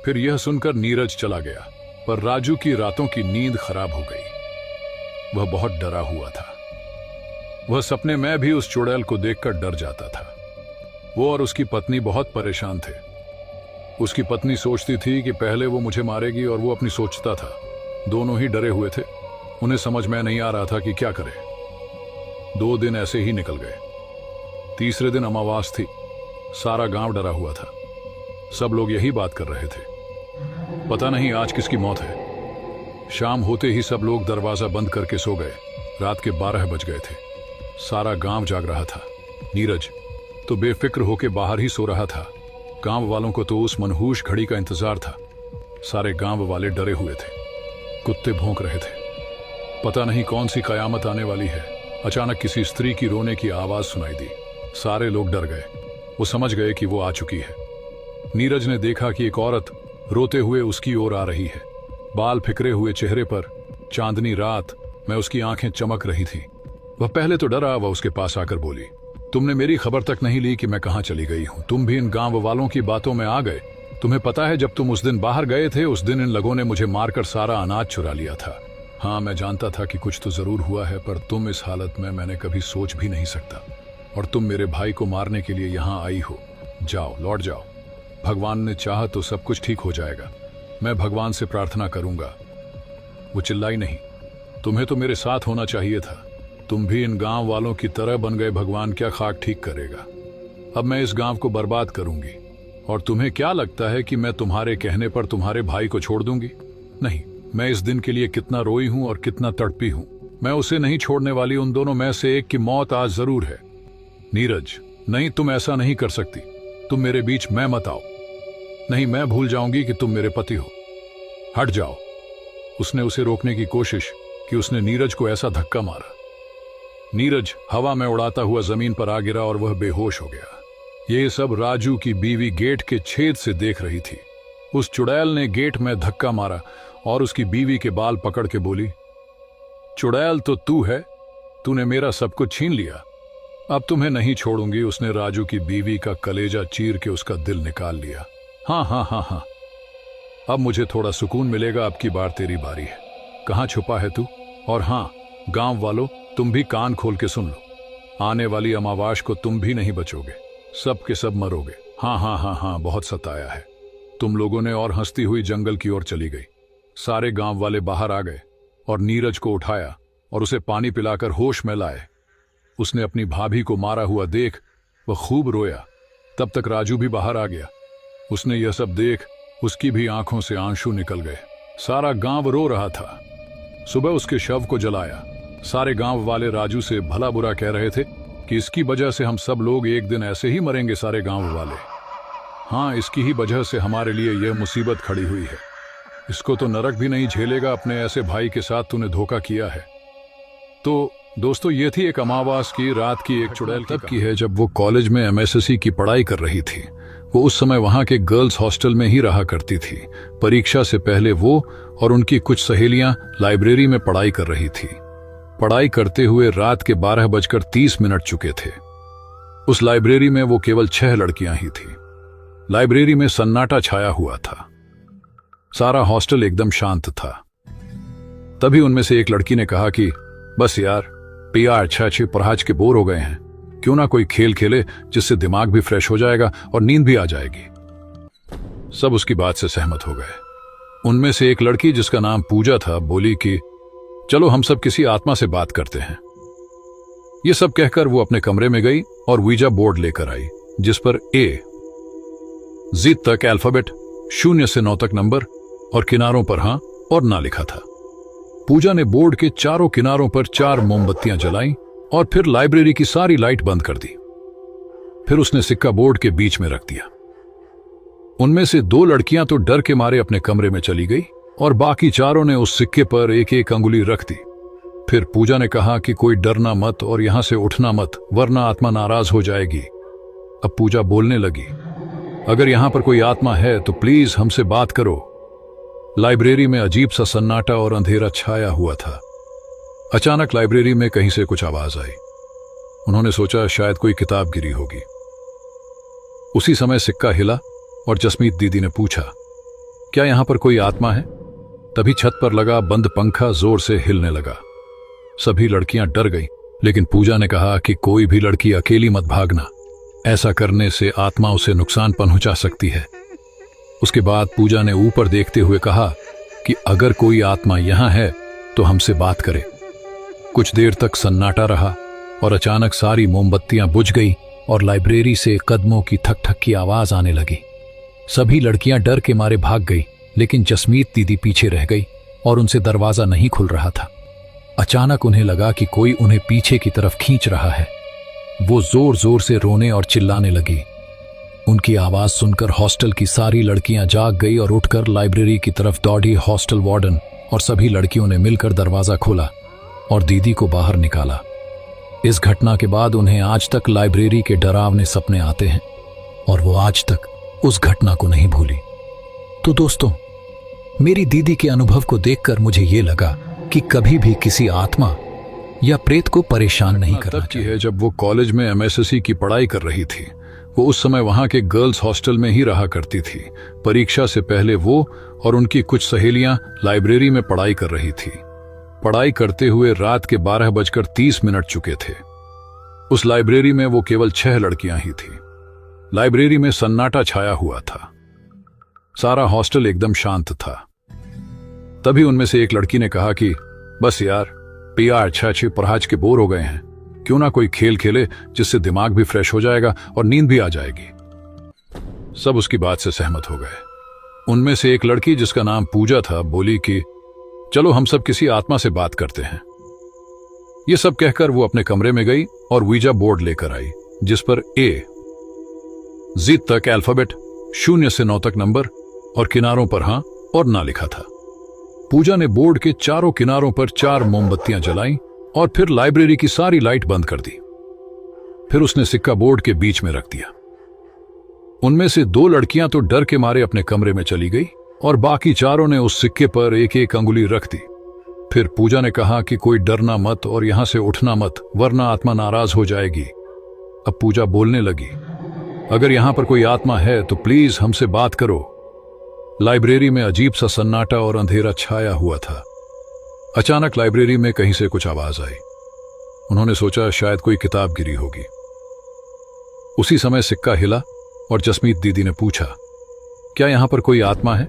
फिर यह सुनकर नीरज चला गया, पर राजू की रातों की नींद खराब हो गई। वह बहुत डरा हुआ था। वह सपने में भी उस चुड़ैल को देखकर डर जाता था। वो और उसकी पत्नी बहुत परेशान थे। उसकी पत्नी सोचती थी कि पहले वो मुझे मारेगी और वो अपनी सोचता था। दोनों ही डरे हुए थे। उन्हें समझ में नहीं आ रहा था कि क्या करे। 2 दिन ऐसे ही निकल गए। तीसरे दिन अमावास थी। सारा गांव डरा हुआ था। सब लोग यही बात कर रहे थे, पता नहीं आज किसकी मौत है। शाम होते ही सब लोग दरवाजा बंद करके सो गए। रात के 12 बज गए थे। सारा गांव जाग रहा था। नीरज तो बेफिक्र होके बाहर ही सो रहा था। गांव वालों को तो उस मनहूस घड़ी का इंतजार था। सारे गांव वाले डरे हुए थे। कुत्ते भौंक रहे थे। पता नहीं कौन सी कयामत आने वाली है। अचानक किसी स्त्री की रोने की आवाज सुनाई दी। सारे लोग डर गए। वो समझ गए कि वो आ चुकी है। नीरज ने देखा कि एक औरत रोते हुए उसकी ओर आ रही है। बाल फिकरे हुए चेहरे पर चांदनी रात में उसकी आंखें चमक रही थी। वह पहले तो डरा। वह उसके पास आकर बोली, तुमने मेरी खबर तक नहीं ली कि मैं कहां चली गई हूं। तुम भी इन गांव वालों की बातों में आ गए। तुम्हें पता है जब तुम उस दिन बाहर गए थे, उस दिन इन लोगों ने मुझे मारकर सारा अनाज चुरा लिया था। हाँ, मैं जानता था कि कुछ तो जरूर हुआ है, पर तुम इस हालत में मैंने कभी सोच भी नहीं सकता। और तुम मेरे भाई को मारने के लिए यहां आई हो। जाओ, लौट जाओ। भगवान ने चाहा तो सब कुछ ठीक हो जाएगा। मैं भगवान से प्रार्थना करूंगा। वो चिल्लाई नहीं, तुम्हें तो मेरे साथ होना चाहिए था। तुम भी इन गांव वालों की तरह बन गए। भगवान क्या खाक ठीक करेगा। अब मैं इस गांव को बर्बाद करूंगी। और तुम्हें क्या लगता है कि मैं तुम्हारे कहने पर तुम्हारे भाई को छोड़ दूंगी? नहीं, मैं इस दिन के लिए कितना रोई हूं और कितना तड़पी हूं। मैं उसे नहीं छोड़ने वाली। उन दोनों में से एक की मौत आज जरूर है। नीरज, नहीं, तुम ऐसा नहीं कर सकती। तुम मेरे बीच में मत आओ। नहीं, मैं भूल जाऊंगी कि तुम मेरे पति हो। हट जाओ। उसने उसे रोकने की कोशिश कि उसने नीरज को ऐसा धक्का मारा। नीरज हवा में उड़ाता हुआ जमीन पर आ गिरा और वह बेहोश हो गया। ये सब राजू की बीवी गेट के छेद से देख रही थी। उस चुड़ैल ने गेट में धक्का मारा और उसकी बीवी के बाल पकड़ के बोली, चुड़ैल तो तू है, तूने मेरा सब कुछ छीन लिया। अब तुम्हें नहीं छोड़ूंगी। उसने राजू की बीवी का कलेजा चीर के उसका दिल निकाल लिया। हाँ हाँ हाँ हाँ, अब मुझे थोड़ा सुकून मिलेगा। अब की बार तेरी बारी है। कहाँ छुपा है तू? और हाँ, गांव वालों, तुम भी कान खोल के सुन लो। आने वाली अमावास को तुम भी नहीं बचोगे, सब के सब मरोगे। हाँ हाँ हाँ हाँ, बहुत सताया है तुम लोगों ने। और हंसती हुई जंगल की ओर चली गई। सारे गांव वाले बाहर आ गए और नीरज को उठाया और उसे पानी पिलाकर होश में लाए। उसने अपनी भाभी को मारा हुआ देख वह खूब रोया। तब तक राजू भी बाहर आ गया। उसने यह सब देख उसकी भी आंखों से आंसू निकल गए। सारा गांव रो रहा था। सुबह उसके शव को जलाया। सारे गांव वाले राजू से भला बुरा कह रहे थे कि इसकी वजह से हम सब लोग एक दिन ऐसे ही मरेंगे। सारे गांव वाले, हाँ, इसकी ही वजह से हमारे लिए यह मुसीबत खड़ी हुई है। इसको तो नरक भी नहीं झेलेगा। अपने ऐसे भाई के साथ तूने धोखा किया है। तो दोस्तों, ये थी एक अमावास की रात की एक चुड़ैल तब की है जब वो कॉलेज में एमएससी की पढ़ाई कर रही थी। वो उस समय वहां के गर्ल्स हॉस्टल में ही रहा करती थी। परीक्षा से पहले वो और उनकी कुछ सहेलियां लाइब्रेरी में पढ़ाई कर रही थी। पढ़ाई करते हुए रात के 12:30 चुके थे। उस लाइब्रेरी में वो केवल 6 लड़कियां ही थी। लाइब्रेरी में सन्नाटा छाया हुआ था। सारा हॉस्टल एकदम शांत था। तभी उनमें से एक लड़की ने कहा कि बस यार, पिया अच्छे पढ़ाज के बोर हो गए हैं। क्यों ना कोई खेल खेले जिससे दिमाग भी फ्रेश हो जाएगा और नींद भी आ जाएगी। सब उसकी बात से सहमत हो गए। उनमें से एक लड़की जिसका नाम पूजा था बोली कि चलो हम सब किसी आत्मा से बात करते हैं। ये सब कहकर वो अपने कमरे में गई और वीजा बोर्ड लेकर आई जिस पर A तक अल्फाबेट, 0 से 9 तक नंबर और किनारों पर हाँ और ना लिखा था। पूजा ने बोर्ड के चारों किनारों पर 4 मोमबत्तियां जलाईं और फिर लाइब्रेरी की सारी लाइट बंद कर दी। फिर उसने सिक्का बोर्ड के बीच में रख दिया। उनमें से 2 लड़कियां तो डर के मारे अपने कमरे में चली गई और बाकी चारों ने उस सिक्के पर एक एक अंगुली रख दी। फिर पूजा ने कहा कि कोई डरना मत और यहां से उठना मत, वरना आत्मा नाराज हो जाएगी। अब पूजा बोलने लगी, अगर यहां पर कोई आत्मा है तो प्लीज हमसे बात करो। लाइब्रेरी में अजीब सा सन्नाटा और अंधेरा छाया हुआ था। अचानक लाइब्रेरी में कहीं से कुछ आवाज आई। उन्होंने सोचा शायद कोई किताब गिरी होगी। उसी समय सिक्का हिला और जसमीत दीदी ने पूछा, क्या यहां पर कोई आत्मा है? तभी छत पर लगा बंद पंखा जोर से हिलने लगा। सभी लड़कियां डर गईं, लेकिन पूजा ने कहा कि कोई भी लड़की अकेली मत भागना। ऐसा करने से आत्मा उसे नुकसान पहुंचा सकती है। उसके बाद पूजा ने ऊपर देखते हुए कहा कि अगर कोई आत्मा यहां है तो हमसे बात करे। कुछ देर तक सन्नाटा रहा और अचानक सारी मोमबत्तियां बुझ गई और लाइब्रेरी से कदमों की ठक ठक की आवाज आने लगी। सभी लड़कियां डर के मारे भाग गई, लेकिन जसमीत दीदी पीछे रह गई और उनसे दरवाजा नहीं खुल रहा था। अचानक उन्हें लगा कि कोई उन्हें पीछे की तरफ खींच रहा है। वो जोर जोर से रोने और चिल्लाने लगी। उनकी आवाज सुनकर हॉस्टल की सारी लड़कियां जाग गई और उठकर लाइब्रेरी की तरफ दौड़ी। हॉस्टल वार्डन और सभी लड़कियों ने मिलकर दरवाजा खोला और दीदी को बाहर निकाला। इस घटना के बाद उन्हें आज तक लाइब्रेरी के डरावने सपने आते हैं और वो आज तक उस घटना को नहीं भूली। तो दोस्तों, मेरी दीदी के अनुभव को देखकर मुझे ये लगा कि कभी भी किसी आत्मा या प्रेत को परेशान नहीं करना चाहिए। है जब वो कॉलेज में एमएससी की पढ़ाई कर रही थी। वो उस समय वहां के गर्ल्स हॉस्टल में ही रहा करती थी। परीक्षा से पहले वो और उनकी कुछ सहेलियां लाइब्रेरी में पढ़ाई कर रही थी। पढ़ाई करते हुए रात के 12:30 चुके थे। उस लाइब्रेरी में वो केवल 6 लड़कियां ही थी। लाइब्रेरी में सन्नाटा छाया हुआ था। सारा हॉस्टल एकदम शांत था। तभी उनमें से एक लड़की ने कहा कि बस यार, पिया अच्छे पढ़ाज के बोर हो गए हैं। क्यों ना कोई खेल खेले जिससे दिमाग भी फ्रेश हो जाएगा और नींद भी आ जाएगी। सब उसकी बात से सहमत हो गए। उनमें से एक लड़की जिसका नाम पूजा था बोली कि चलो हम सब किसी आत्मा से बात करते हैं। ये सब कहकर वो अपने कमरे में गई और वीजा बोर्ड लेकर आई जिस पर A तक अल्फाबेट, 0 से 9 तक नंबर और किनारों पर हाँ और ना लिखा था। पूजा ने बोर्ड के चारों किनारों पर 4 मोमबत्तियां जलाईं और फिर लाइब्रेरी की सारी लाइट बंद कर दी। फिर उसने सिक्का बोर्ड के बीच में रख दिया। उनमें से 2 लड़कियां तो डर के मारे अपने कमरे में चली गई और बाकी चारों ने उस सिक्के पर एक एक अंगुली रख दी। फिर पूजा ने कहा कि कोई डरना मत और यहां से उठना मत, वरना आत्मा नाराज हो जाएगी। अब पूजा बोलने लगी, अगर यहां पर कोई आत्मा है तो प्लीज हमसे बात करो। लाइब्रेरी में अजीब सा सन्नाटा और अंधेरा छाया हुआ था। अचानक लाइब्रेरी में कहीं से कुछ आवाज आई। उन्होंने सोचा शायद कोई किताब गिरी होगी। उसी समय सिक्का हिला और जसमीत दीदी ने पूछा, क्या यहां पर कोई आत्मा है?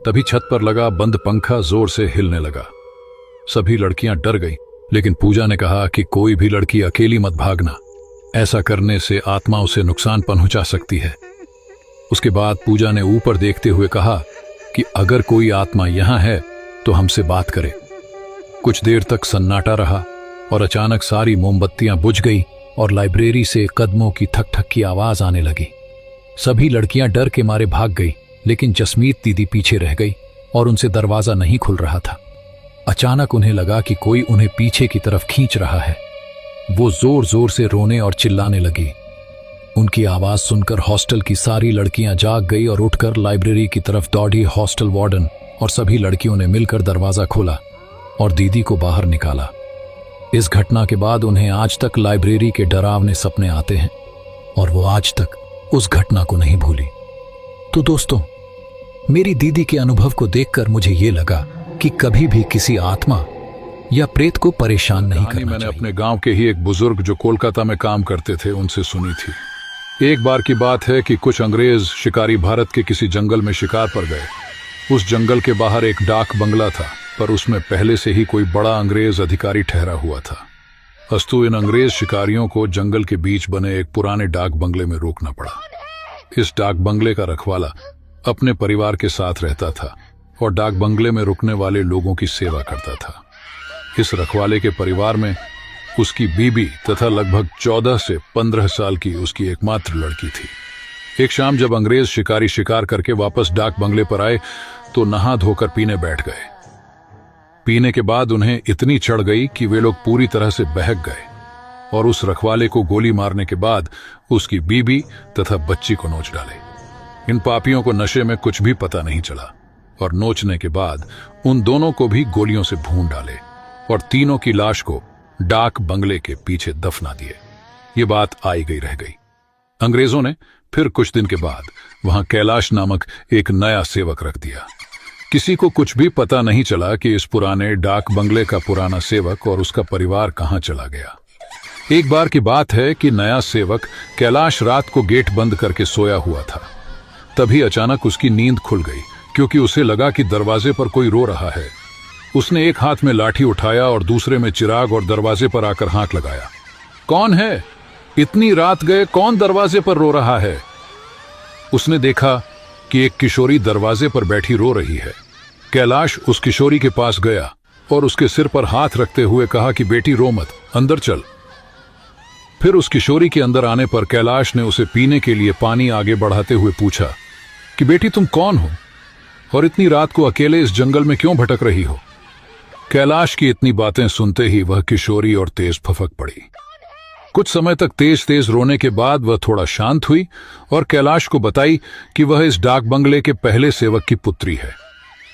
तभी छत पर लगा बंद पंखा जोर से हिलने लगा। सभी लड़कियां डर गईं, लेकिन पूजा ने कहा कि कोई भी लड़की अकेली मत भागना, ऐसा करने से आत्मा उसे नुकसान पहुंचा सकती है। उसके बाद पूजा ने ऊपर देखते हुए कहा कि अगर कोई आत्मा यहां है तो हमसे बात करे। कुछ देर तक सन्नाटा रहा और अचानक सारी मोमबत्तियां बुझ गई और लाइब्रेरी से कदमों की ठक ठक की आवाज आने लगी। सभी लड़कियां डर के मारे भाग गई, लेकिन जसमीत दीदी पीछे रह गई और उनसे दरवाजा नहीं खुल रहा था। अचानक उन्हें लगा कि कोई उन्हें पीछे की तरफ खींच रहा है। वो जोर जोर से रोने और चिल्लाने लगी। उनकी आवाज सुनकर हॉस्टल की सारी लड़कियां जाग गई और उठकर लाइब्रेरी की तरफ दौड़ी। हॉस्टल वार्डन और सभी लड़कियों ने मिलकर दरवाजा खोला और दीदी को बाहर निकाला। इस घटना के बाद उन्हें आज तक लाइब्रेरी के डरावने सपने आते हैं और वो आज तक उस घटना को नहीं भूली। तो दोस्तों, मेरी दीदी के अनुभव को देखकर मुझे ये लगा कि कभी भी किसी आत्मा या प्रेत को परेशान नहीं करना मैंने चाहिए। अपने गांव के ही एक बुजुर्ग जो कोलकाता में काम करते थे उनसे सुनी थी। एक बार की बात है कि कुछ अंग्रेज शिकारी भारत के किसी जंगल में शिकार पर गए। उस जंगल के बाहर एक डाक बंगला था, पर उसमें पहले से ही कोई बड़ा अंग्रेज अधिकारी ठहरा हुआ था। अस्तु इन अंग्रेज शिकारियों को जंगल के बीच बने एक पुराने डाक बंगले में रोकना पड़ा। इस डाक बंगले का रखवाला अपने परिवार के साथ रहता था और डाक बंगले में रुकने वाले लोगों की सेवा करता था। इस रखवाले के परिवार में उसकी बीबी तथा लगभग 14 से 15 साल की उसकी एकमात्र लड़की थी। एक शाम जब अंग्रेज शिकारी शिकार करके वापस डाक बंगले पर आए तो नहा धोकर पीने बैठ गए। पीने के बाद उन्हें इतनी चढ़ गई कि वे लोग पूरी तरह से बहक गए और उस रखवाले को गोली मारने के बाद उसकी बीबी तथा बच्ची को नोच डाले। इन पापियों को नशे में कुछ भी पता नहीं चला और नोचने के बाद उन दोनों को भी गोलियों से भून डाले और तीनों की लाश को डाक बंगले के पीछे दफना दिए। ये बात आई गई रह गई। अंग्रेजों ने फिर कुछ दिन के बाद वहां कैलाश नामक एक नया सेवक रख दिया। किसी को कुछ भी पता नहीं चला कि इस पुराने डाक बंगले का पुराना सेवक और उसका परिवार कहां चला गया। एक बार की बात है कि नया सेवक कैलाश रात को गेट बंद करके सोया हुआ था। तभी अचानक उसकी नींद खुल गई, क्योंकि उसे लगा कि दरवाजे पर कोई रो रहा है। उसने एक हाथ में लाठी उठाया और दूसरे में चिराग और दरवाजे पर आकर हाथ लगाया। कौन है? इतनी रात गए कौन दरवाजे पर रो रहा है? उसने देखा कि एक किशोरी दरवाजे पर बैठी रो रही है। कैलाश उस किशोरी के पास गया और उसके सिर पर हाथ रखते हुए कहा कि बेटी रो मत, अंदर चल। फिर उस किशोरी के अंदर आने पर कैलाश ने उसे पीने के लिए पानी आगे बढ़ाते हुए पूछा कि बेटी तुम कौन हो और इतनी रात को अकेले इस जंगल में क्यों भटक रही हो? कैलाश की इतनी बातें सुनते ही वह किशोरी और तेज फफक पड़ी। कुछ समय तक तेज तेज रोने के बाद वह थोड़ा शांत हुई और कैलाश को बताई कि वह इस डाक बंगले के पहले सेवक की पुत्री है।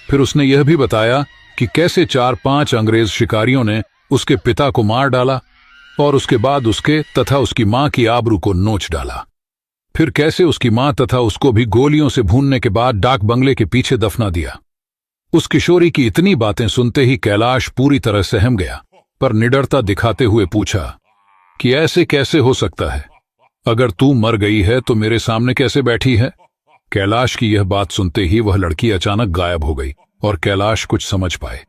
फिर उसने यह भी बताया कि कैसे 4-5 अंग्रेज शिकारियों ने उसके पिता को मार डाला और उसके बाद उसके तथा उसकी मां की आबरू को नोच डाला। फिर कैसे उसकी मां तथा उसको भी गोलियों से भूनने के बाद डाक बंगले के पीछे दफना दिया। उस किशोरी की इतनी बातें सुनते ही कैलाश पूरी तरह सहम गया, पर निडरता दिखाते हुए पूछा कि ऐसे कैसे हो सकता है? अगर तू मर गई है तो मेरे सामने कैसे बैठी है? कैलाश की यह बात सुनते ही वह लड़की अचानक गायब हो गई और कैलाश कुछ समझ पाए।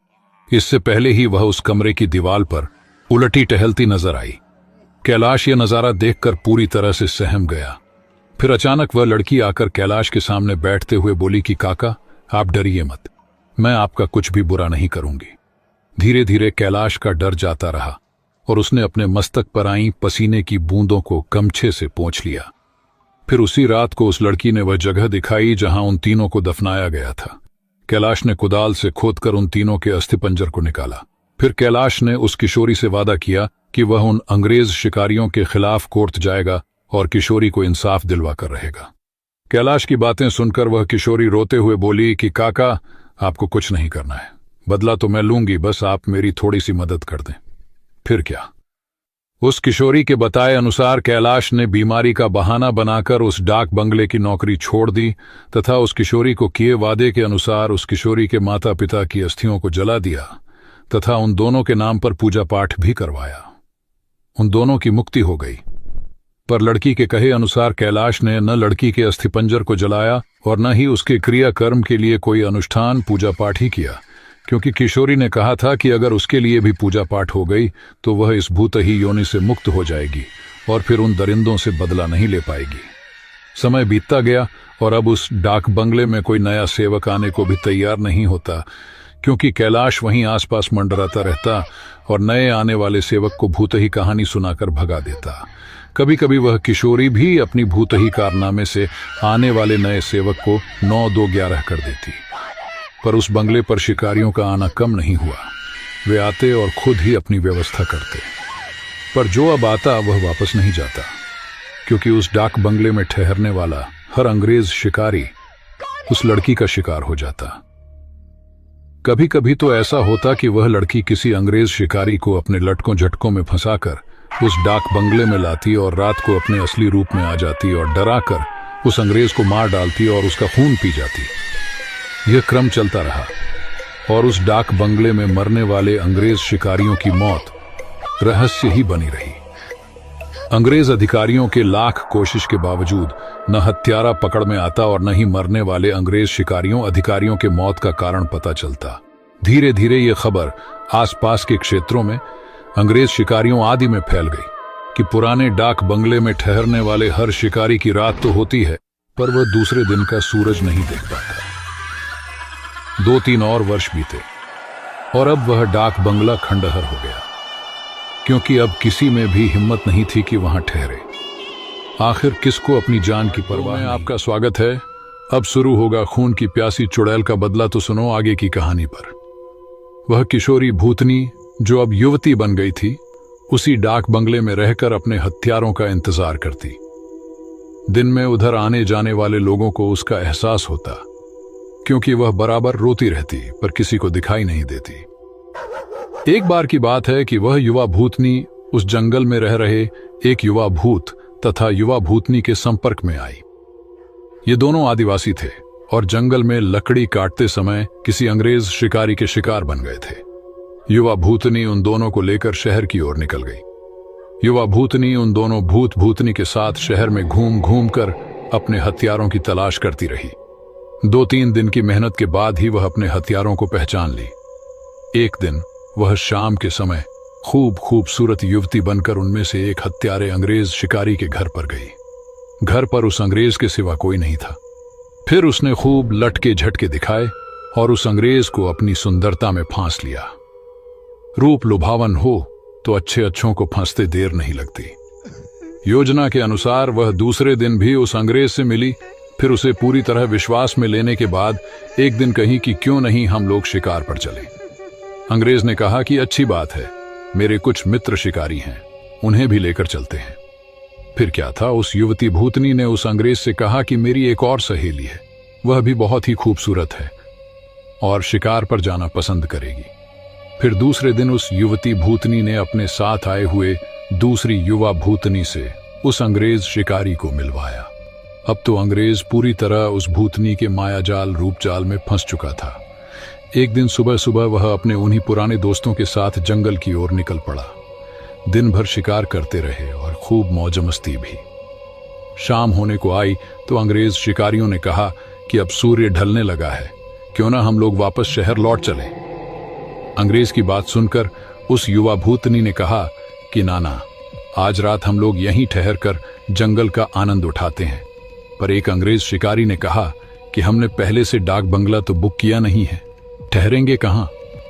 इससे पहले ही वह उस कमरे की दीवार पर उलटी टहलती नजर आई। कैलाश यह नजारा देखकर पूरी तरह से सहम गया। फिर अचानक वह लड़की आकर कैलाश के सामने बैठते हुए बोली कि काका, आप डरिए मत, मैं आपका कुछ भी बुरा नहीं करूंगी। धीरे धीरे कैलाश का डर जाता रहा और उसने अपने मस्तक पर आई पसीने की बूंदों को गमछे से पोंछ लिया। फिर उसी रात को उस लड़की ने वह जगह दिखाई जहां उन तीनों को दफनाया गया था। कैलाश ने कुदाल से खोदकर उन तीनों के अस्थिपंजर को निकाला। फिर कैलाश ने उस किशोरी से वादा किया कि वह उन अंग्रेज शिकारियों के खिलाफ कोर्ट जाएगा और किशोरी को इंसाफ दिलवा कर रहेगा। कैलाश की बातें सुनकर वह किशोरी रोते हुए बोली कि काका, आपको कुछ नहीं करना है, बदला तो मैं लूंगी, बस आप मेरी थोड़ी सी मदद कर दें। फिर क्या? उस किशोरी के बताए अनुसार कैलाश ने बीमारी का बहाना बनाकर उस डाक बंगले की नौकरी छोड़ दी तथा उस किशोरी को किए वादे के अनुसार उस किशोरी के माता पिता की अस्थियों को जला दिया तथा उन दोनों के नाम पर पूजा पाठ भी करवाया। उन दोनों की मुक्ति हो गई। पर लड़की के कहे अनुसार कैलाश ने न लड़की के अस्थिपंजर को जलाया और न ही उसके क्रियाकर्म के लिए कोई अनुष्ठान पूजा पाठ ही किया, क्योंकि किशोरी ने कहा था कि अगर उसके लिए भी पूजा पाठ हो गई तो वह इस भूतही योनि से मुक्त हो जाएगी और फिर उन दरिंदों से बदला नहीं ले पाएगी। समय बीतता गया और अब उस डाक बंगले में कोई नया सेवक आने को भी तैयार नहीं होता, क्योंकि कैलाश वहीं आसपास मंडराता रहता और नए आने वाले सेवक को भूतही कहानी सुनाकर भगा देता। कभी कभी वह किशोरी भी अपनी भूतही कारनामे से आने वाले नए सेवक को 9-2-11 कर देती। पर उस बंगले पर शिकारियों का आना कम नहीं हुआ। वे आते और खुद ही अपनी व्यवस्था करते, पर जो अब आता वह वापस नहीं जाता, क्योंकि उस डाक बंगले में ठहरने वाला हर अंग्रेज शिकारी उस लड़की का शिकार हो जाता। कभी कभी तो ऐसा होता कि वह लड़की किसी अंग्रेज शिकारी को अपने लटकों झटकों में फंसाकर उस डाक बंगले में लाती और रात को अपने असली रूप में आ जाती और डराकर उस अंग्रेज को मार डालती और उसका खून पी जाती। यह क्रम चलता रहा और उस डाक बंगले में मरने वाले अंग्रेज शिकारियों की मौत रहस्य ही बनी रही। अंग्रेज अधिकारियों के लाख कोशिश के बावजूद न हत्यारा पकड़ में आता और न ही मरने वाले अंग्रेज शिकारियों अधिकारियों के मौत का कारण पता चलता। धीरे धीरे यह खबर आसपास के क्षेत्रों में अंग्रेज शिकारियों आदि में फैल गई कि पुराने डाक बंगले में ठहरने वाले हर शिकारी की रात तो होती है, पर वह दूसरे दिन का सूरज नहीं देख पाता। 2-3 और वर्ष बीते और अब वह डाक बंगला खंडहर हो गया, क्योंकि अब किसी में भी हिम्मत नहीं थी कि वहां ठहरे। आखिर किसको अपनी जान की परवाह नहीं। आपका स्वागत है। अब शुरू होगा खून की प्यासी चुड़ैल का बदला। तो सुनो आगे की कहानी पर। वह किशोरी भूतनी जो अब युवती बन गई थी, उसी डाक बंगले में रहकर अपने हत्यारों का इंतजार करती। दिन में उधर आने जाने वाले लोगों को उसका एहसास होता, क्योंकि वह बराबर रोती रहती पर किसी को दिखाई नहीं देती। एक बार की बात है कि वह युवा भूतनी उस जंगल में रह रहे एक युवा भूत तथा युवा भूतनी के संपर्क में आई। ये दोनों आदिवासी थे और जंगल में लकड़ी काटते समय किसी अंग्रेज शिकारी के शिकार बन गए थे। युवा भूतनी उन दोनों को लेकर शहर की ओर निकल गई। युवा भूतनी उन दोनों भूत भूतनी के साथ शहर में घूम घूम कर अपने हथियारों की तलाश करती रही। 2-3 दिन की मेहनत के बाद ही वह अपने हथियारों को पहचान ली। एक दिन वह शाम के समय खूबसूरत युवती बनकर उनमें से एक हत्यारे अंग्रेज शिकारी के घर पर गई। घर पर उस अंग्रेज के सिवा कोई नहीं था। फिर उसने खूब लटके झटके दिखाए और उस अंग्रेज को अपनी सुंदरता में फांस लिया। रूप लुभावन हो तो अच्छों को फांसते देर नहीं लगती। योजना के अनुसार वह दूसरे दिन भी उस अंग्रेज से मिली। फिर उसे पूरी तरह विश्वास में लेने के बाद एक दिन कही कि क्यों नहीं हम लोग शिकार पर चले। अंग्रेज ने कहा कि अच्छी बात है, मेरे कुछ मित्र शिकारी हैं, उन्हें भी लेकर चलते हैं। फिर क्या था, उस युवती भूतनी ने उस अंग्रेज से कहा कि मेरी एक और सहेली है, वह भी बहुत ही खूबसूरत है और शिकार पर जाना पसंद करेगी। फिर दूसरे दिन उस युवती भूतनी ने अपने साथ आए हुए दूसरी युवा भूतनी से उस अंग्रेज शिकारी को मिलवाया। अब तो अंग्रेज पूरी तरह उस भूतनी के मायाजाल रूपजाल में फंस चुका था। एक दिन सुबह सुबह वह अपने उन्हीं पुराने दोस्तों के साथ जंगल की ओर निकल पड़ा। दिन भर शिकार करते रहे और खूब मौज मस्ती भी। शाम होने को आई तो अंग्रेज शिकारियों ने कहा कि अब सूर्य ढलने लगा है, क्यों ना हम लोग वापस शहर लौट चले। अंग्रेज की बात सुनकर उस युवा भूतनी ने कहा कि नाना, आज रात हम लोग यहीं ठहर कर जंगल का आनंद उठाते हैं। पर एक अंग्रेज शिकारी ने कहा कि हमने पहले से डाक बंगला तो बुक किया नहीं है, ठहरेंगे कहाँ।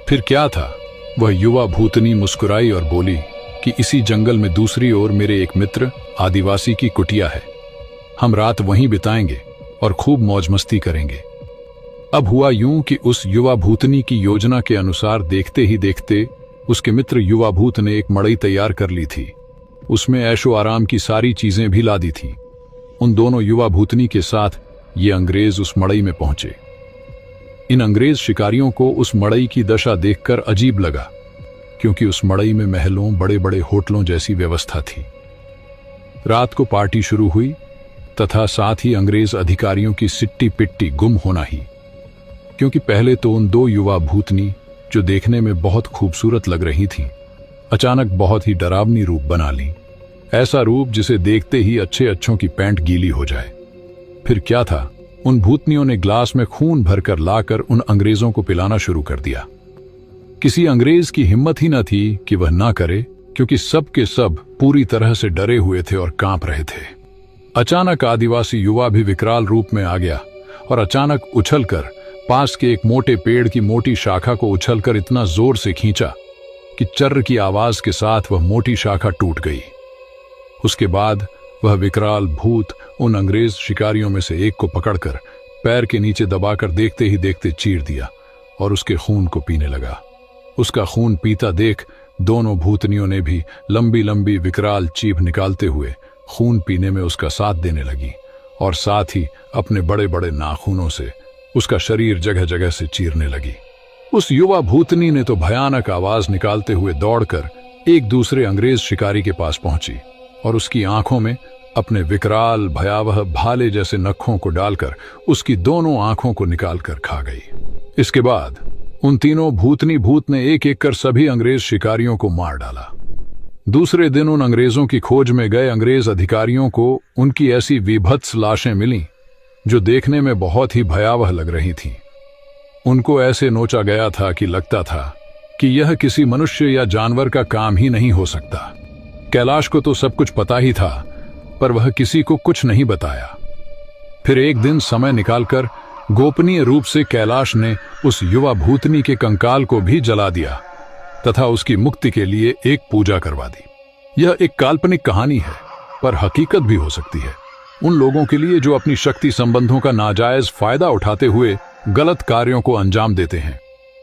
फिर क्या था, वह युवा भूतनी मुस्कुराई और बोली कि इसी जंगल में दूसरी ओर मेरे एक मित्र आदिवासी की कुटिया है, हम रात वहीं बिताएंगे और खूब मौज मस्ती करेंगे। अब हुआ यूं कि उस युवा भूतनी की योजना के अनुसार देखते ही देखते उसके मित्र युवा भूत ने एक मड़ई तैयार कर ली थी। उसमें ऐशो आराम की सारी चीजें भी ला दी थी। उन दोनों युवा भूतनी के साथ ये अंग्रेज उस मड़ई में पहुंचे। इन अंग्रेज शिकारियों को उस मड़ई की दशा देखकर अजीब लगा। क्योंकि उस मड़ई में महलों, बड़े बड़े होटलों जैसी व्यवस्था थी। रात को पार्टी शुरू हुई तथा साथ ही अंग्रेज अधिकारियों की सिट्टी पिट्टी गुम होना ही, क्योंकि पहले तो उन दो युवा भूतनी, जो देखने में बहुत खूबसूरत लग रही थीं, अचानक बहुत ही डरावनी रूप बना ली। ऐसा रूप जिसे देखते ही अच्छे अच्छों की पैंट गीली हो जाए। फिर क्या था, उन भूतनियों ने ग्लास में खून भरकर लाकर उन अंग्रेजों को पिलाना शुरू कर दिया। किसी अंग्रेज की हिम्मत ही न थी कि वह ना करे, क्योंकि सब के सब पूरी तरह से डरे हुए थे और कांप रहे थे। अचानक आदिवासी युवा भी विकराल रूप में आ गया और अचानक उछलकर पास के एक मोटे पेड़ की मोटी शाखा को उछलकर इतना जोर से खींचा कि चर्र की आवाज के साथ वह मोटी शाखा टूट गई। उसके बाद वह विकराल भूत उन अंग्रेज शिकारियों में से एक को पकड़कर पैर के नीचे दबाकर देखते ही देखते चीर दिया और उसके खून को पीने लगा। उसका खून पीता देख दोनों भूतनियों ने भी लंबी लंबी विकराल चीख निकालते हुए खून पीने में उसका साथ देने लगी और साथ ही अपने बड़े बड़े नाखूनों से उसका शरीर जगह जगह से चीरने लगी। उस युवा भूतनी ने तो भयानक आवाज निकालते हुए दौड़कर एक दूसरे अंग्रेज शिकारी के पास पहुंची और उसकी आंखों में अपने विकराल भयावह भाले जैसे नखों को डालकर उसकी दोनों आंखों को निकालकर खा गई। इसके बाद उन तीनों भूतनी भूत ने एक एक कर सभी अंग्रेज शिकारियों को मार डाला। दूसरे दिन उन अंग्रेजों की खोज में गए अंग्रेज अधिकारियों को उनकी ऐसी विभत्स लाशें मिलीं जो देखने में बहुत ही भयावह लग रही थीं। उनको ऐसे नोचा गया था कि लगता था कि यह किसी मनुष्य या जानवर का काम ही नहीं हो सकता। कैलाश को तो सब कुछ पता ही था, पर वह किसी को कुछ नहीं बताया। फिर एक दिन समय निकालकर गोपनीय रूप से कैलाश ने उस युवा भूतनी के कंकाल को भी जला दिया तथा उसकी मुक्ति के लिए एक पूजा करवा दी। यह एक काल्पनिक कहानी है, पर हकीकत भी हो सकती है उन लोगों के लिए जो अपनी शक्ति संबंधों का नाजायज फायदा उठाते हुए गलत कार्यों को अंजाम देते हैं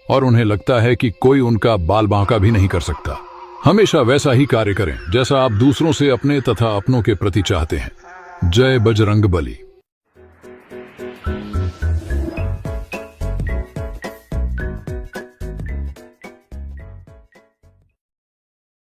और उन्हें लगता है कि कोई उनका बाल बांका भी नहीं कर सकता। हमेशा वैसा ही कार्य करें जैसा आप दूसरों से अपने तथा अपनों के प्रति चाहते हैं। जय बजरंग बली।